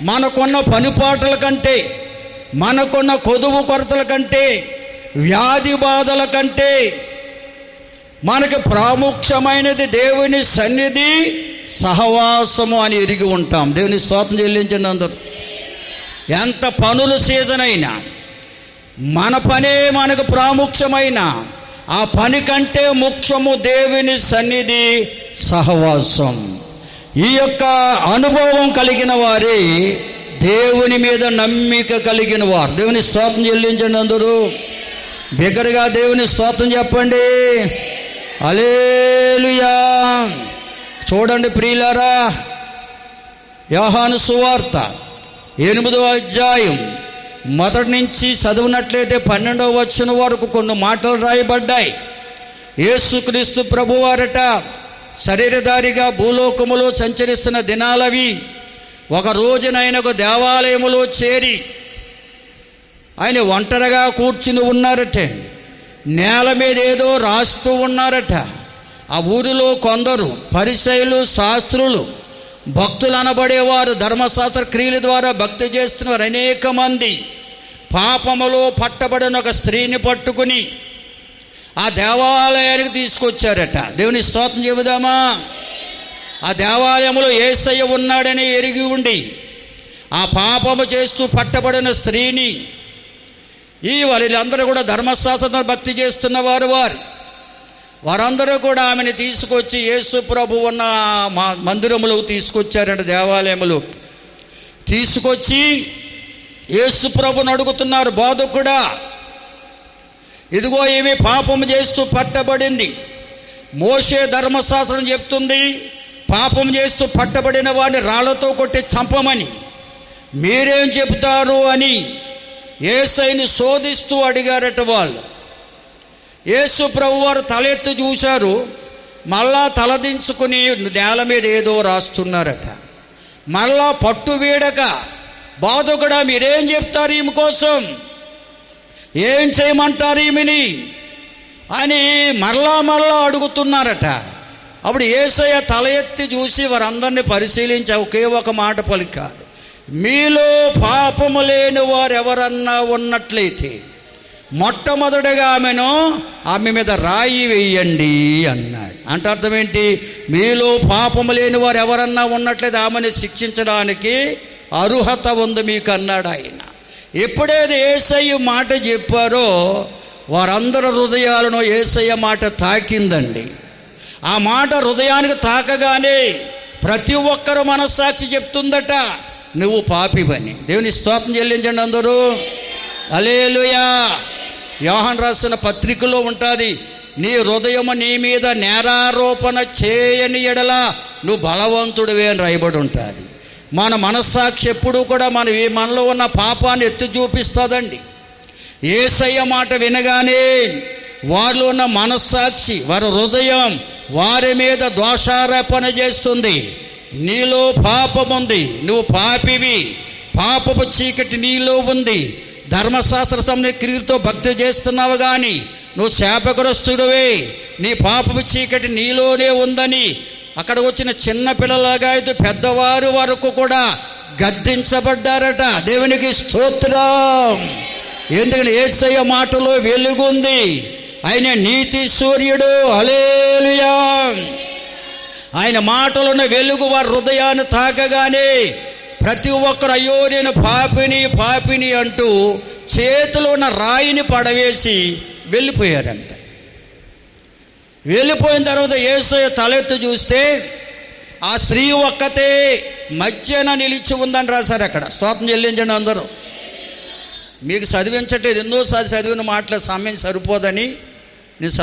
A: మనకున్న పనిపాటల కంటే, మనకున్న కొదువు కొరతల కంటే, వ్యాధి బాధల కంటే మనకి ప్రాముఖ్యమైనది దేవుని సన్నిధి, సహవాసము అని ఎరిగి ఉంటాం. దేవుని స్తోత్రం చెల్లించండి అందరూ. ఎంత పనుల సీజన్ అయినా, మన పనే మనకు ప్రాముఖ్యమైన, ఆ పని కంటే ముఖ్యము దేవుని సన్నిధి, సహవాసం. ఈ యొక్క అనుభవం కలిగిన వారే దేవుని మీద నమ్మిక కలిగిన వారు. దేవుని స్తోత్రం చెల్లించండి అందరూ. బిగ్గరగా దేవుని స్తోత్రం చెప్పండి. హల్లెలూయా. చూడండి ప్రియులారా, యోహాను సువార్త 8వ అధ్యాయం మొదటి నుంచి చదివినట్లయితే 12వ వచనం వరకు కొన్ని మాటలు రాయబడ్డాయి. యేసుక్రీస్తు ప్రభువారట శరీరధారిగా భూలోకములో సంచరిస్తున్న దినాలవి. ఒక రోజున ఆయన ఒక దేవాలయములో చేరి ఆయన ఒంటరిగా కూర్చుని ఉన్నారట. నేల మీద ఏదో రాస్తూ ఉన్నారట. ఆ ఊరిలో కొందరు పరిసయ్యులు, శాస్త్రులు, భక్తులు అనబడేవారు, ధర్మశాస్త్ర క్రియల ద్వారా భక్తి చేస్తున్నారు అనేక మంది పాపములో పట్టబడిన ఒక స్త్రీని పట్టుకుని ఆ దేవాలయానికి తీసుకొచ్చారట. దేవుని స్తోత్రం చెబుదామా. ఆ దేవాలయంలో యేసయ్య ఉన్నాడని ఎరిగి ఉండి ఆ పాపము చేస్తూ పట్టబడిన స్త్రీని, వీళ్ళందరూ కూడా ధర్మశాస్త్ర భక్తి చేస్తున్న వారందరూ కూడా ఆమెను తీసుకొచ్చి యేసు ప్రభు ఉన్న మందిరములో తీసుకొచ్చారంట. దేవాలయములో తీసుకొచ్చి యేసు ప్రభుని అడుగుతున్నారు, బోధకుడా, ఇదిగో ఈమె పాపము చేస్తూ పట్టబడింది. మోషే ధర్మశాస్త్రం చెప్తుంది పాపం చేస్తూ పట్టబడిన వాడిని రాళ్లతో కొట్టి చంపమని. మీరేం చెబుతారు అని యేసయ్యని శోధిస్తూ అడిగారట వాళ్ళు. యేసు ప్రభు వారు తలెత్తి చూశారు. మళ్ళా తలదించుకుని నేల మీద ఏదో రాస్తున్నారట. మళ్ళా పట్టు వీడక, బోధకుడా మీరేం చెప్తారు ఈమె కోసం, ఏం చేయమంటారు ఈమెని అని మరలా అడుగుతున్నారట. అప్పుడు యేసయ్య తల ఎత్తి చూసి వారందరినీ పరిశీలించి ఒకే ఒక మాట పలికారు, మీలో పాపము లేని వారు ఎవరన్నా ఉన్నట్లయితే మొట్టమొదటిగా ఆమె మీద రాయి వేయండి అన్నాడు. అంటే అర్థం ఏంటి? మీలో పాపము లేని వారు ఎవరన్నా ఉన్నట్లయితే ఆమెను శిక్షించడానికి అర్హత ఉంది మీకు అన్నాడు ఆయన. ఎప్పుడైతే యేసయ్య మాట చెప్పారో వారందరి హృదయాలను యేసయ్య మాట తాకిందండి. ఆ మాట హృదయానికి తాకగానే ప్రతి ఒక్కరు మనస్సాక్షి చెప్తుందట, నువ్వు పాపివని. దేవుని స్తోత్రం చెల్లించండి అందరూ. హల్లెలూయా. యోహాను రాసిన పత్రికలో ఉంటుంది, నీ హృదయము నీ మీద నేరారోపణ చేయని ఎడల నువ్వు బలవంతుడివే అని రాయబడి ఉంటుంది. మన మనస్సాక్షి ఎప్పుడూ కూడా మనలో ఉన్న పాపాన్ని ఎత్తి చూపిస్తుందండి. యేసయ్య మాట వినగానే వారిలో ఉన్న మనస్సాక్షి, వారి హృదయం వారి మీద దోషారోపణ చేస్తుంది. నీలో పాపముంది, నువ్వు పాపివి, పాపపు చీకటి నీలో ఉంది, ధర్మశాస్త్ర సంబంధిత క్రియలతో భక్తి చేస్తున్నావు కానీ నువ్వు శాపగ్రస్తుడివే, నీ పాపపు చీకటి నీలోనే ఉందని అక్కడ వచ్చిన చిన్న పిల్లలాగా అయితే పెద్దవారు వరకు కూడా గద్దించబడ్డారట. దేవునికి స్తోత్రం. ఎందుకంటే యేసయ్య మాటలో వెలుగుంది, ఆయన నీతి సూర్యుడు. హల్లెలూయా. ఆయన మాటలోని వెలుగు వారి హృదయాన్ని తాకగానే ప్రతి ఒక్కరు అయ్యో నేను పాపిని అంటూ చేతిలో ఉన్న రాయిని పడవేసి వెళ్ళిపోయారంట. వెళ్ళిపోయిన తర్వాత యేసయ్య తలెత్తి చూస్తే ఆ స్త్రీ ఒక్కతే మధ్యన నిలిచి ఉందని రాశారు అక్కడ. స్తోత్రం చెల్లించండి అందరూ. మీకు చదివించట్లేదు, ఎన్నోసారి చదివిన మాటల సమయం సరిపోదని నేను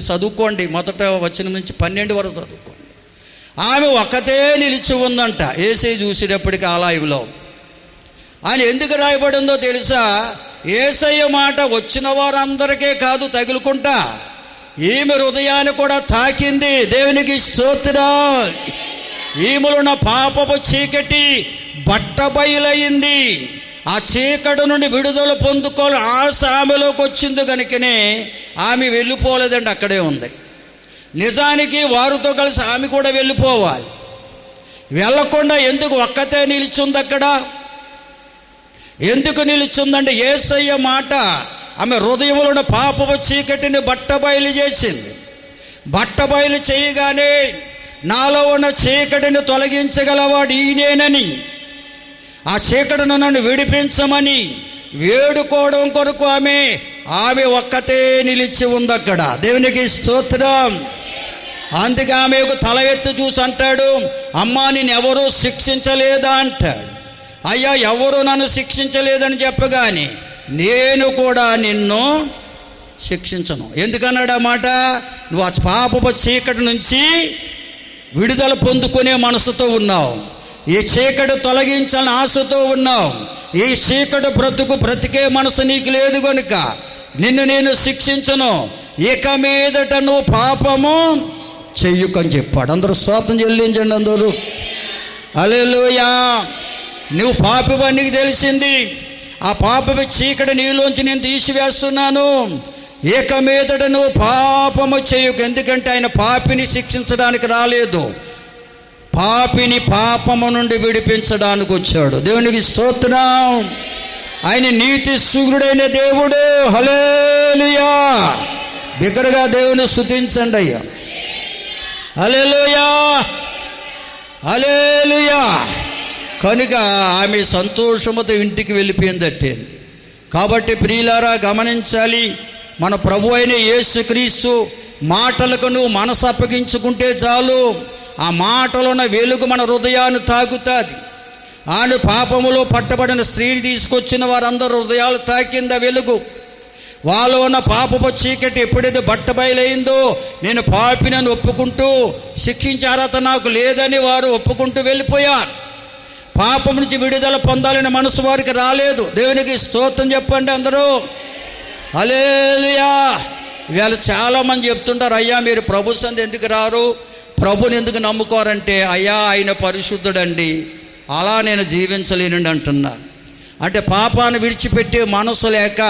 A: చదువుకోండి. మొదట వచనం నుంచి 12 వరకు చదువుకోండి. ఆమె ఒక్కతే నిలిచి ఉందంట యేసయ్య చూసేటప్పటికి ఆ లైవ్లో. ఆయన ఎందుకు రాయబడిందో తెలుసా? యేసయ్య మాట వచ్చిన వారందరికీ కాదు తగులుకుంటా, ఈమె హృదయాన్ని కూడా తాకింది. దేవునికి స్తోత్రం. ఈమెలో ఉన్న పాపపు చీకటి బట్టబయలయింది. ఆ చీకటి నుండి విడుదల పొందుకోవాలి ఆశ ఆమెలోకి వచ్చింది కనుకనే ఆమె వెళ్ళిపోలేదండి, అక్కడే ఉంది. నిజానికి వారితో కలిసి ఆమె కూడా వెళ్ళిపోవాలి. వెళ్ళకుండా ఎందుకు ఒక్కతే నిలిచింది? అక్కడ ఎందుకు నిలిచిందంటే యేసయ్య మాట ఆమె హృదయంలో ఉన్న పాపపు చీకటిని బట్టబయలు చేసింది. బట్టబయలు చేయగానే నాలో ఉన్న చీకటిని తొలగించగలవాడు ఈయనేనని, ఆ చీకటిని నన్ను విడిపించమని వేడుకోవడం కొరకు ఆమె ఒక్కతే నిలిచి ఉంది అక్కడ. దేవునికి స్తోత్రం. అందుకే ఆమెకు తల ఎత్తి చూసి అంటాడు, అమ్మా నేను ఎవరూ శిక్షించలేదా అంటాడు. అయ్యా ఎవరు నన్ను శిక్షించలేదని చెప్పగానే నేను కూడా నిన్ను శిక్షించను. ఎందుకన్నాడు ఆ మాట? నువ్వు ఆ పాపపు చీకటి నుంచి విడుదల పొందుకునే మనసుతో ఉన్నావు, ఈ చీకటి తొలగించాలని ఆశతో ఉన్నావు, ఈ చీకటి బ్రతికే మనసు నీకు లేదు కనుక నిన్ను నేను శిక్షించను, ఇక మీదట నువ్వు పాపము చెయ్యుకని చెప్పాడు. అందరూ స్తోత్రం చెల్లించండి అందరూ. హల్లెలూయా. నువ్వు పాపివని నీకు తెలిసింది, ఆ పాపపు చీకటి నీలోంచి నేను తీసివేస్తున్నాను, ఇక మీదట నువ్వు పాపము చెయ్యకు. ఎందుకంటే ఆయన పాపిని శిక్షించడానికి రాలేదు, పాపిని పాపము నుండి విడిపించడానికి వచ్చాడు. దేవునికి స్తోత్రం. ఆయన నీతి సూర్యుడైన దేవుడు. హల్లెలూయా. బిగ్గరగా దేవుని స్తుతించండి అయ్యా. హల్లెలూయా, హల్లెలూయా. కనుక ఆమె సంతోషముతో ఇంటికి వెళ్ళిపోయిందట్టే. కాబట్టి ప్రియులారా గమనించాలి, మన ప్రభు అయిన యేసుక్రీస్తు మాటలకు నువ్వు మనసు అప్పగించుకుంటే చాలు, ఆ మాటలో ఉన్న వెలుగు మన హృదయాన్ని తాకుతుంది. ఆయన పాపములో పట్టబడిన స్త్రీని తీసుకొచ్చిన వారందరూ హృదయాలు తాకింది ఆ వెలుగు. వాళ్ళు ఉన్న పాపపు చీకటి ఎప్పుడైతే బట్టబయలైందో, నేను పాపినని ఒప్పుకుంటూ శిక్షించే అర్హత నాకు లేదని వారు ఒప్పుకుంటూ వెళ్ళిపోయారు. పాపం నుంచి విడుదల పొందాలని మనసు వారికి రాలేదు. దేవునికి స్తోత్రం చెప్పండి అందరూ. హల్లెలూయా. ఇవాళ చాలామంది చెప్తుంటారు, అయ్యా మీరు ప్రభు సంది ఎందుకు రారు, ప్రభుని ఎందుకు నమ్ముకోరంటే, అయ్యా ఆయన పరిశుద్ధుడండి, అలా నేను జీవించలేనండి అంటున్నారు. అంటే పాపాన్ని విడిచిపెట్టే మనసు లేక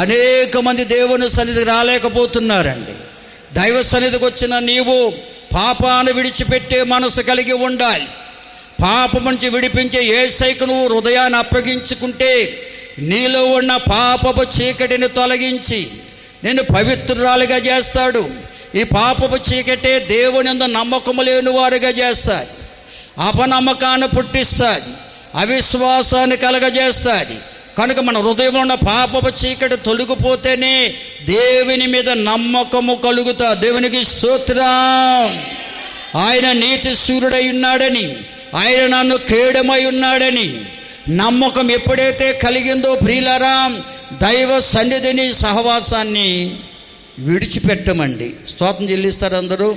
A: అనేక మంది దేవుని సన్నిధికి రాలేకపోతున్నారండి. దైవ సన్నిధికి వచ్చిన నీవు పాపాన్ని విడిచిపెట్టే మనసు కలిగి ఉండాలి. పాపం నుంచి విడిపించే యేసయ్యకు నువ్వు హృదయాన్ని అప్పగించుకుంటే నీలో ఉన్న పాపపు చీకటిని తొలగించి నిన్ను పవిత్రురాలుగా చేస్తాడు. ఈ పాపపు చీకటే దేవుని యందు నమ్మకము లేని వారుగా చేస్తాడు, అపనమ్మకాన్ని పుట్టిస్తాడు, అవిశ్వాసాన్ని కలగజేస్తాడు. కనుక మన హృదయంలో ఉన్న పాపపు చీకటి తొలగిపోతేనే దేవుని మీద నమ్మకము కలుగుతా. దేవునికి స్తోత్రం. ఆయన నీతి సూర్యుడై ఉన్నాడని, ఆయన నన్ను కేడమై ఉన్నాడని నమ్మకం ఎప్పుడైతే కలిగిందో ప్రియులారా, దైవ సన్నిధిని సహవాసాన్ని విడిచిపెట్టమండి. స్తోత్రం చెల్లిస్తారు అందరూ.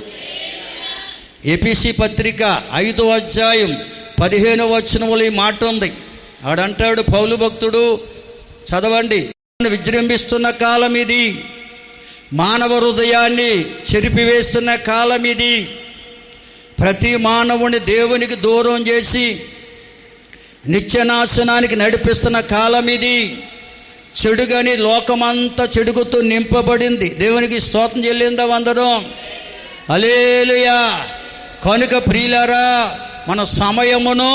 A: ఎపిసి పత్రిక 5వ అధ్యాయం 15వ వచనంలో ఈ మాట ఉంది. ఆడంటాడు పౌలు భక్తుడు, చదవండి. విజృంభిస్తున్న కాలం ఇది, మానవ హృదయాన్ని చెరిపివేస్తున్న కాలం ఇది, ప్రతి మానవుని దేవునికి దూరం చేసి నిత్యనాశనానికి నడిపిస్తున్న కాలం ఇది. చెడుగని లోకమంతా చెడుగుతూ నింపబడింది. దేవునికి స్తోత్రం చెల్లిందాం అందరం. హల్లెలూయా. కనుక ప్రియులారా, మన సమయమును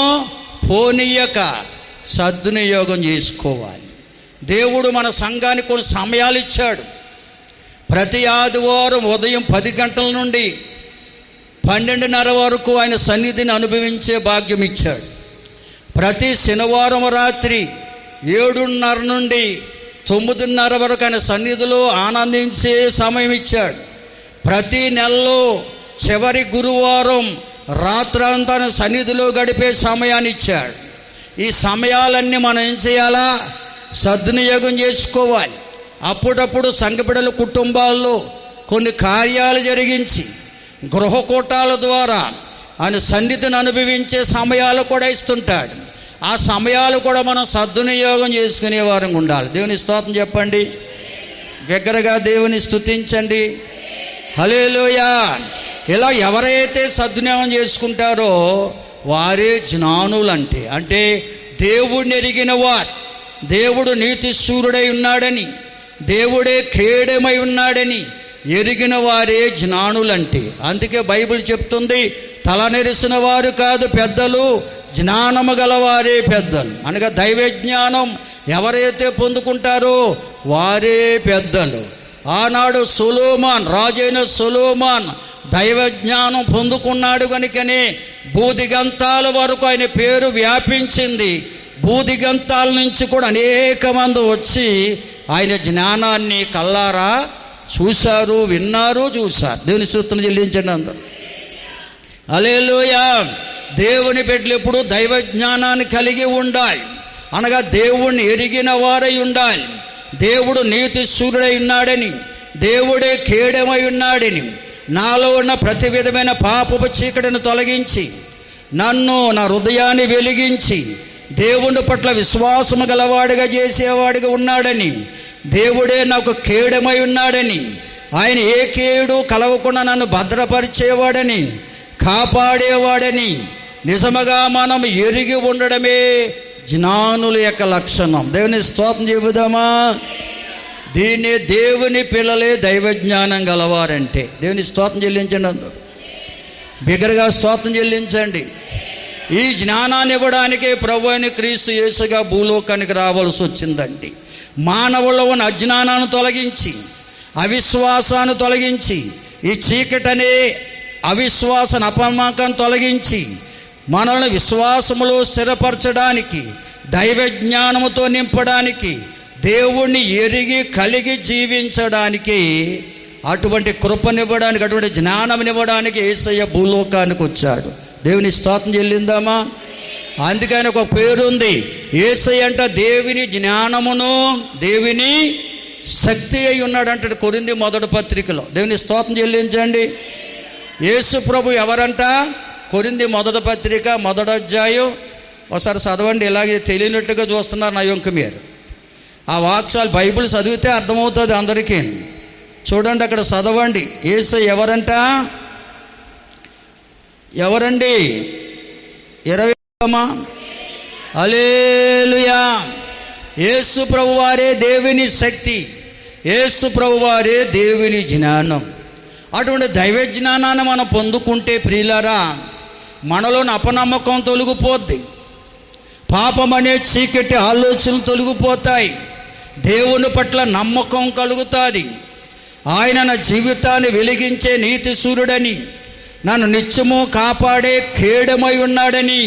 A: పోనీయక సద్వినియోగం చేసుకోవాలి. దేవుడు మన సంఘానికి కొన్ని సమయాలు ఇచ్చాడు. ప్రతి ఆదివారం ఉదయం 10 గంటల నుండి 12:30 వరకు ఆయన సన్నిధిని అనుభవించే భాగ్యం ఇచ్చాడు. ప్రతి శనివారం రాత్రి 7:30 నుండి 9:30 వరకు ఆయన సన్నిధిలో ఆనందించే సమయం ఇచ్చాడు. ప్రతి నెలలో చివరి గురువారం రాత్రంతా సన్నిధిలో గడిపే సమయాన్ని ఇచ్చాడు. ఈ సమయాలన్నీ మనం ఏం చేయాలా? సద్వినియోగం చేసుకోవాలి. అప్పుడప్పుడు సంఘ బిడ్డల కుటుంబాల్లో కొన్ని కార్యాలు జరిగించి గృహకూటాల ద్వారా ఆయన సన్నిధిని అనుభవించే సమయాలు కూడా ఇస్తుంటాడు. ఆ సమయాలు కూడా మనం సద్వినియోగం చేసుకునే వారంగా ఉండాలి. దేవుని స్తోత్రం చెప్పండి, బిగ్గరగా దేవుని స్తుతించండి. హల్లెలూయా. ఇలా ఎవరైతే సద్వినియోగం చేసుకుంటారో వారే జ్ఞానులంటే. అంటే దేవుడిని ఎరిగిన వారు, దేవుడు నీతి సూర్యుడై ఉన్నాడని, దేవుడే కేడమై ఉన్నాడని ఎరిగిన వారే జ్ఞానులంటే. అందుకే బైబిల్ చెప్తుంది, తలనెరిసిన వారు కాదు పెద్దలు, జ్ఞానము గలవారే పెద్దలు. అనగా దైవ జ్ఞానం ఎవరైతే పొందుకుంటారో వారే పెద్దలు. ఆనాడు సొలొమోన్, రాజైన సొలొమోన్ దైవ జ్ఞానం పొందుకున్నాడు కనుకనే భూదిగంతాల వరకు ఆయన పేరు వ్యాపించింది. భూదిగంతాల నుంచి కూడా అనేక మంది వచ్చి ఆయన జ్ఞానాన్ని కల్లారా చూశారు, విన్నారు, చూశారు. దేవుని స్తుతులు చెల్లించండి అందరూ. హల్లెలూయా. దేవుని బిడ్డలు ఎప్పుడు దైవ జ్ఞానాన్ని కలిగి ఉండాలి. అనగా దేవుణ్ణి ఎరిగిన వారై ఉండాలి. దేవుడు నీతి సూర్యుడై ఉన్నాడని, దేవుడే కేడమై ఉన్నాడని, నాలో ఉన్న ప్రతి విధమైన పాపపు చీకటిని తొలగించి నన్ను, నా హృదయాన్ని వెలిగించి దేవుని పట్ల విశ్వాసము గలవాడిగా చేసేవాడిగా ఉన్నాడని, దేవుడే నాకు కేడమై ఉన్నాడని, ఆయన ఏ కేడు కలవకుండా నన్ను భద్రపరిచేవాడని, కాపాడేవాడని నిజముగా మనం ఎరిగి ఉండడమే జ్ఞానుల యొక్క లక్షణం. దేవుని స్తోత్రం చెబుదామా. దీన్ని దేవుని పిల్లలే దైవ జ్ఞానం గలవారంటే. దేవుని స్తోత్రం చెల్లించండి అందరూ. బిగ్గరగా స్తోత్రం చెల్లించండి. ఈ జ్ఞానాన్ని ఇవ్వడానికే ప్రభువైన క్రీస్తు యేసుగా భూలోకానికి రావాల్సి వచ్చిందండి. మానవుల్లో ఉన్న అజ్ఞానాన్ని తొలగించి, అవిశ్వాసాన్ని తొలగించి, ఈ చీకటనే అవిశ్వాసన అపనమ్మకాన్ని తొలగించి మనల్ని విశ్వాసములో స్థిరపరచడానికి, దైవ జ్ఞానముతో నింపడానికి, దేవుణ్ణి ఎరిగి కలిగి జీవించడానికి, అటువంటి కృపనివ్వడానికి, అటువంటి జ్ఞానమునివ్వడానికి యేసయ్య భూలోకానికి వచ్చాడు. దేవుని స్తోత్రం చెల్లిందామా. అందుకని ఒక పేరుంది, యేసయ్య అంట దేవుని జ్ఞానమును దేవుని శక్తి అయి ఉన్నాడు అంటాడు కొరింథీ మొదటి పత్రికలో. దేవుని స్తోత్రం చెల్లించండి. యేసు ప్రభు ఎవరంట? కొరింథీ మొదటి పత్రిక 1వ అధ్యాయం ఒకసారి చదవండి. ఇలాగే తెలియనట్టుగా చూస్తున్నారు నా యొంక మీరు. ఆ వాక్యాలు బైబిల్ చదివితే అర్థమవుతుంది అందరికీ. చూడండి అక్కడ చదవండి. యేసయ్య ఎవరంట? ఎవరండి? 20. హల్లెలూయా. యేసు ప్రభువారే దేవుని శక్తి, యేసు ప్రభువారే దేవుని జ్ఞానం. అటువంటి దైవ జ్ఞానాన్ని మనం పొందుకుంటే ప్రియులారా, మనలోని అపనమ్మకం తొలగిపోద్ది, పాపం అనే చీకటి ఆలోచనలు తొలగిపోతాయి, దేవుని పట్ల నమ్మకం కలుగుతుంది. ఆయన నా జీవితాన్ని వెలిగించే నీతి సూర్యుడని, నన్ను నిత్యము కాపాడే కేడమై ఉన్నాడని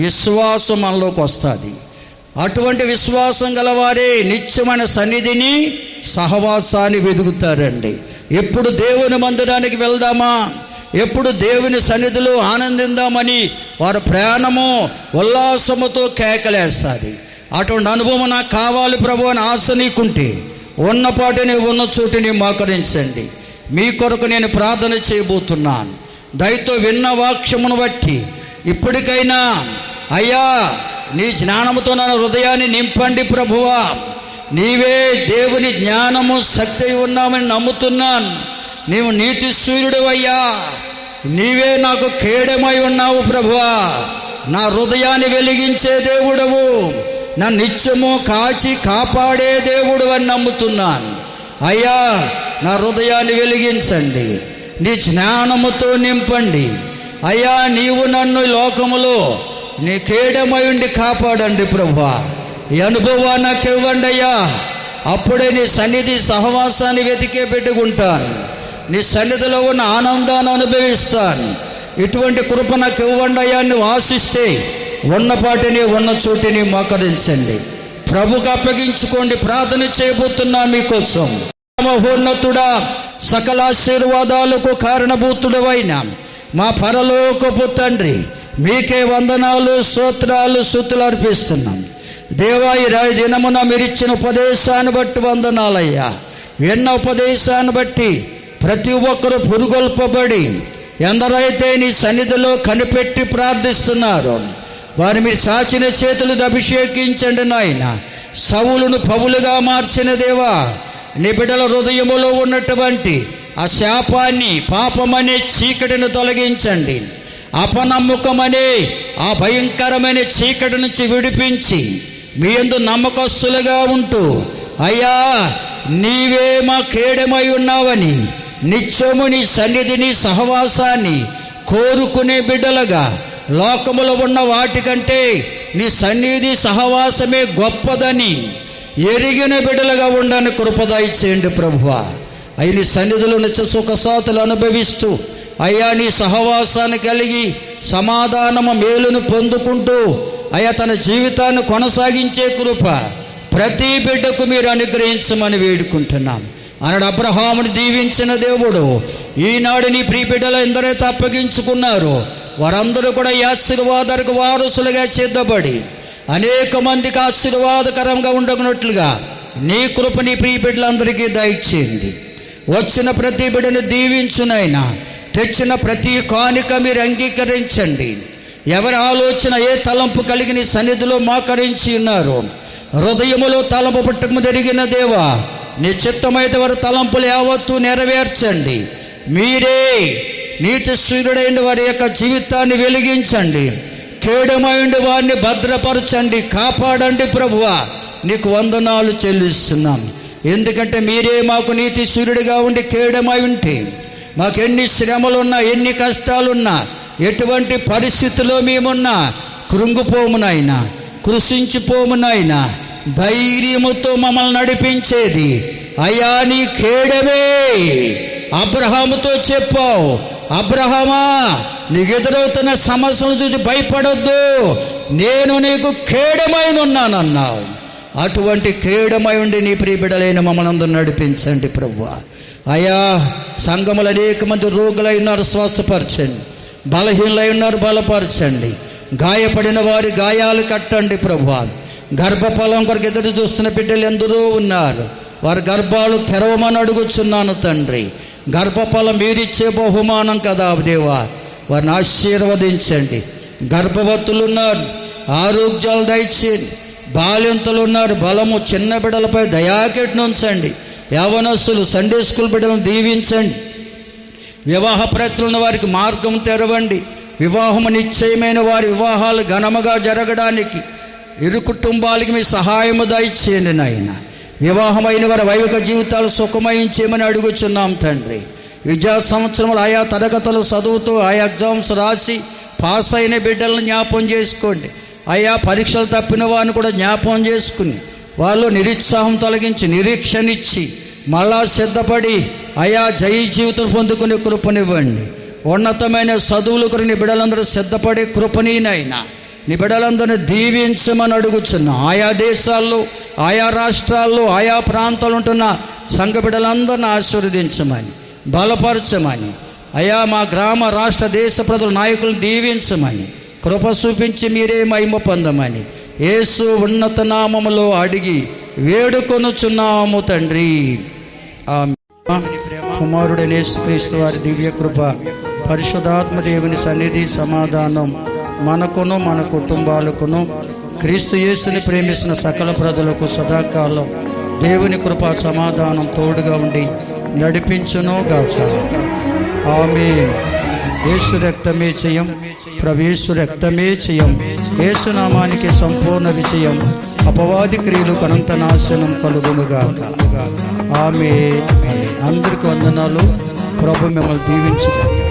A: విశ్వాసం మనలోకి వస్తుంది. అటువంటి విశ్వాసం గలవారే నిత్యమైన సన్నిధిని, సహవాసాన్ని వెతుకుతారండి. ఎప్పుడు దేవుని మందిరానికి వెళ్దామా, ఎప్పుడు దేవుని సన్నిధిలో ఆనందిందామని వారి ప్రయాణము ఉల్లాసముతో కేకలేస్తుంది. అటువంటి అనుభవం నాకు కావాలి ప్రభు అని ఆశ నీకుంటే ఉన్నపాటిని ఉన్న చోటిని మోకరించండి. మీ కొరకు నేను ప్రార్థన చేయబోతున్నాను. దయతో విన్న వాక్యమును బట్టి ఇప్పటికైనా అయ్యా నీ జ్ఞానముతో నా హృదయాన్ని నింపండి ప్రభువా. నీవే దేవుని జ్ఞానము శక్తి ఉన్నామని నమ్ముతున్నాను. నీవు నీతి సూర్యుడు అయ్యా, నీవే నాకు కేడమై ఉన్నావు ప్రభువా. నా హృదయాన్ని వెలిగించే దేవుడవు, నా నిత్యము కాచి కాపాడే దేవుడు అని నమ్ముతున్నాను. అయ్యా నా హృదయాన్ని వెలిగించండి, నీ జ్ఞానముతో నింపండి. అయ్యా నీవు నన్ను లోకములో నీ కేడమై ఉండి కాపాడండి ప్రభువా. ఈ అనుభవాన్ని నాకు ఇవ్వండి అయ్యా. అప్పుడే నీ సన్నిధి సహవాసాన్ని వెతికే పెట్టుకుంటాను, నీ సన్నిధిలో ఉన్న ఆనందాన్ని అనుభవిస్తాను. ఇటువంటి కృప నాకు ఇవ్వండి అయ్యా. నువ్వు ఆశిస్తే ఉన్నపాటిని ఉన్న చోటిని మోకరించండి. ప్రభుకు అప్పగించుకోండి. ప్రార్థన చేయబోతున్నా మీకోసం. మహోన్నతుడా, సకల ఆశీర్వాదాలకు కారణభూతుడవైన మా పరలోకపు తండ్రి, మీకే వందనాలు, స్తోత్రాలు, స్తుతులు అర్పిస్తున్నాం దేవా. ఈ దినమున మీరిచ్చిన ఉపదేశాన్ని బట్టి వందనాలయ్యా. విన్న ఉపదేశాన్ని బట్టి ప్రతి ఒక్కరూ పురుగొల్పబడి ఎందరైతే నీ సన్నిధిలో కనిపెట్టి ప్రార్థిస్తున్నారో వారు మీరు చాచిన చేతులు అభిషేకించండి నాయన. సౌలును పౌలుగా మార్చిన దేవా, నీ బిడ్డల హృదయములో ఉన్నటువంటి ఆ శాపాన్ని, పాపమనే చీకటిని తొలగించండి. అపనమ్మకమనే ఆ భయంకరమైన చీకటి నుంచి విడిపించి మీ యందు నమ్మకస్తులుగా ఉంటూ, అయ్యా నీవే మా కేడమై ఉన్నావని నిత్యము నీ సన్నిధిని, సహవాసాన్ని కోరుకునే బిడ్డలుగా, లోకములో ఉన్న వాటికంటే నీ సన్నిధి సహవాసమే గొప్పదని ఎరిగిన బిడ్డలుగా ఉండని కృప దయచేయండి ప్రభువా. అయ్యి నీ సన్నిధిలో నిత్య సుఖశాతులు అనుభవిస్తూ, అయ్యా నీ సహవాసాన్ని కలిగి సమాధానము, మేలును పొందుకుంటూ అయ్యా తన జీవితాన్ని కొనసాగించే కృప ప్రతి బిడ్డకు మీరు అనుగ్రహించమని వేడుకుంటున్నాం. అన్నాడు అబ్రహాముని దీవించిన దేవుడు ఈనాడు నీ ప్రియ బిడ్డలు ఎందరైతే అప్పగించుకున్నారో వారందరూ కూడా ఈ ఆశీర్వాదానికి వారసులుగా చేద్దబడి అనేక మందికి ఆశీర్వాదకరంగా ఉండకున్నట్లుగా నీ కృప నీ ప్రియ బిడ్డలందరికీ దయచేయండి. వచ్చిన ప్రతి బిడ్డను దీవించునైనా, తెచ్చిన ప్రతి కానుక మీరు అంగీకరించండి. ఎవరి ఆలోచన, ఏ తలంపు కలిగి నీ సన్నిధిలో మోకరించి ఉన్నారు, హృదయములో తలంపు పుట్టకము జరిగిన దేవా, నీ చిత్తమైతే వారి తలంపులు యావత్తు నెరవేర్చండి. మీరే నీతి సూర్యుడైన వారి యొక్క జీవితాన్ని వెలిగించండి. కేడమైండి వారిని భద్రపరచండి, కాపాడండి ప్రభువా. నీకు వందనాలు చెల్లిస్తున్నాం. ఎందుకంటే మీరే మాకు నీతి సూర్యుడిగా ఉండి కేడమై ఉంటే మాకు ఎన్ని శ్రమలున్నా, ఎన్ని కష్టాలున్నా, ఎటువంటి పరిస్థితుల్లో మేమున్నా కృంగిపోమునైనా, కృషించిపోమునైనా ధైర్యముతో మమ్మల్ని నడిపించేది అయ్యా నీ కేడమే. అబ్రహాముతో చెప్పావు, అబ్రహామా నీకు ఎదురవుతున్న సమస్యను చూసి భయపడొద్దు, నేను నీకు కేడమైన ఉన్నానన్నావు. అటువంటి కేడమై ఉండి నీ ప్రియ బిడ్డలైన మమ్మల్ని అందరూ నడిపించండి ప్రభువా. అయ్యా సంఘములు అనేక మంది రోగులై ఉన్నారు, స్వస్థపరచండి. బలహీనలై ఉన్నారు, బలపరచండి. గాయపడిన వారి గాయాలు కట్టండి ప్రభువా. గర్భఫలం కొరకు ఎదురు చూస్తున్న బిడ్డలు ఎందరో ఉన్నారు, వారి గర్భాలు తెరవమని అడుగుచున్నాను తండ్రి. గర్భఫలం మీరిచ్చే బహుమానం కదా దేవా, వారిని ఆశీర్వదించండి. గర్భవతులు ఉన్నారు, ఆరోగ్యాలు దయచేయండి. బాలింతలు ఉన్నారు, బలము. చిన్న బిడ్డలపై దయాకెట్ను ఉంచండి. యవనస్తులు, సండే స్కూల్ బిడ్డలను దీవించండి. వివాహ ప్రయత్నం ఉన్న వారికి మార్గం తెరవండి. వివాహము నిశ్చయమైన వారి వివాహాలు ఘనముగా జరగడానికి ఇరు కుటుంబాలకి మీ సహాయము దయచేయండి నాయన. వివాహమైన వారి వైవిక జీవితాలు సుఖమయం చేయమని అడుగుచున్నాం తండ్రి. విద్యా సంవత్సరంలో ఆయా తరగతులు చదువుతూ ఆయా ఎగ్జామ్స్ రాసి పాస్ అయిన బిడ్డలను జ్ఞాపం చేసుకోండి. ఆయా పరీక్షలు తప్పిన వారిని కూడా జ్ఞాపం చేసుకుని వాళ్ళు నిరుత్సాహం తొలగించి నిరీక్షణ ఇచ్చి మళ్ళా సిద్ధపడి ఆయా జయ జీవితం పొందుకునే కృపనివ్వండి. ఉన్నతమైన చదువులు కొరకు నీ బిడ్డలందరూ సిద్ధపడే కృపనీనైనా నీ బిడ్డలందరినీ దీవించమని అడుగుచున్నా. ఆయా దేశాల్లో, ఆయా రాష్ట్రాల్లో, ఆయా ప్రాంతాలు ఉంటున్న సంఘ బిడ్డలందరినీ ఆశీర్వదించమని, బలపరచమని, అయా మా గ్రామ, రాష్ట్ర, దేశ ప్రజల నాయకులను దీవించమని, కృప చూపించి మీరే మహిమ పొందమని యేసు ఉన్నత నామములో అడిగి వేడుకొనుచున్నాము తండ్రి. కుమారుడైన యేసుక్రీస్తు వారి దివ్య కృప, పరిశుద్ధాత్మ దేవుని సన్నిధి, సమాధానం మనకును మన కుటుంబాలకును క్రీస్తు యేసుని ప్రేమిస్తున్న సకల ప్రజలకు సదాకాలం దేవుని కృప, సమాధానం తోడుగా ఉండి నడిపించును గాక. ఆమేన్. యేసు రక్తమే జయం, ప్రవేశు రక్తమే జయం. యేసునామానికి సంపూర్ణ విజయం, అపవాది క్రియలకు అనంత నాశనం కలుగునుగాక. ఆమేన్. అందరికీ వందనాలు. ప్రభు మిమ్మల్ని దీవించుగాక.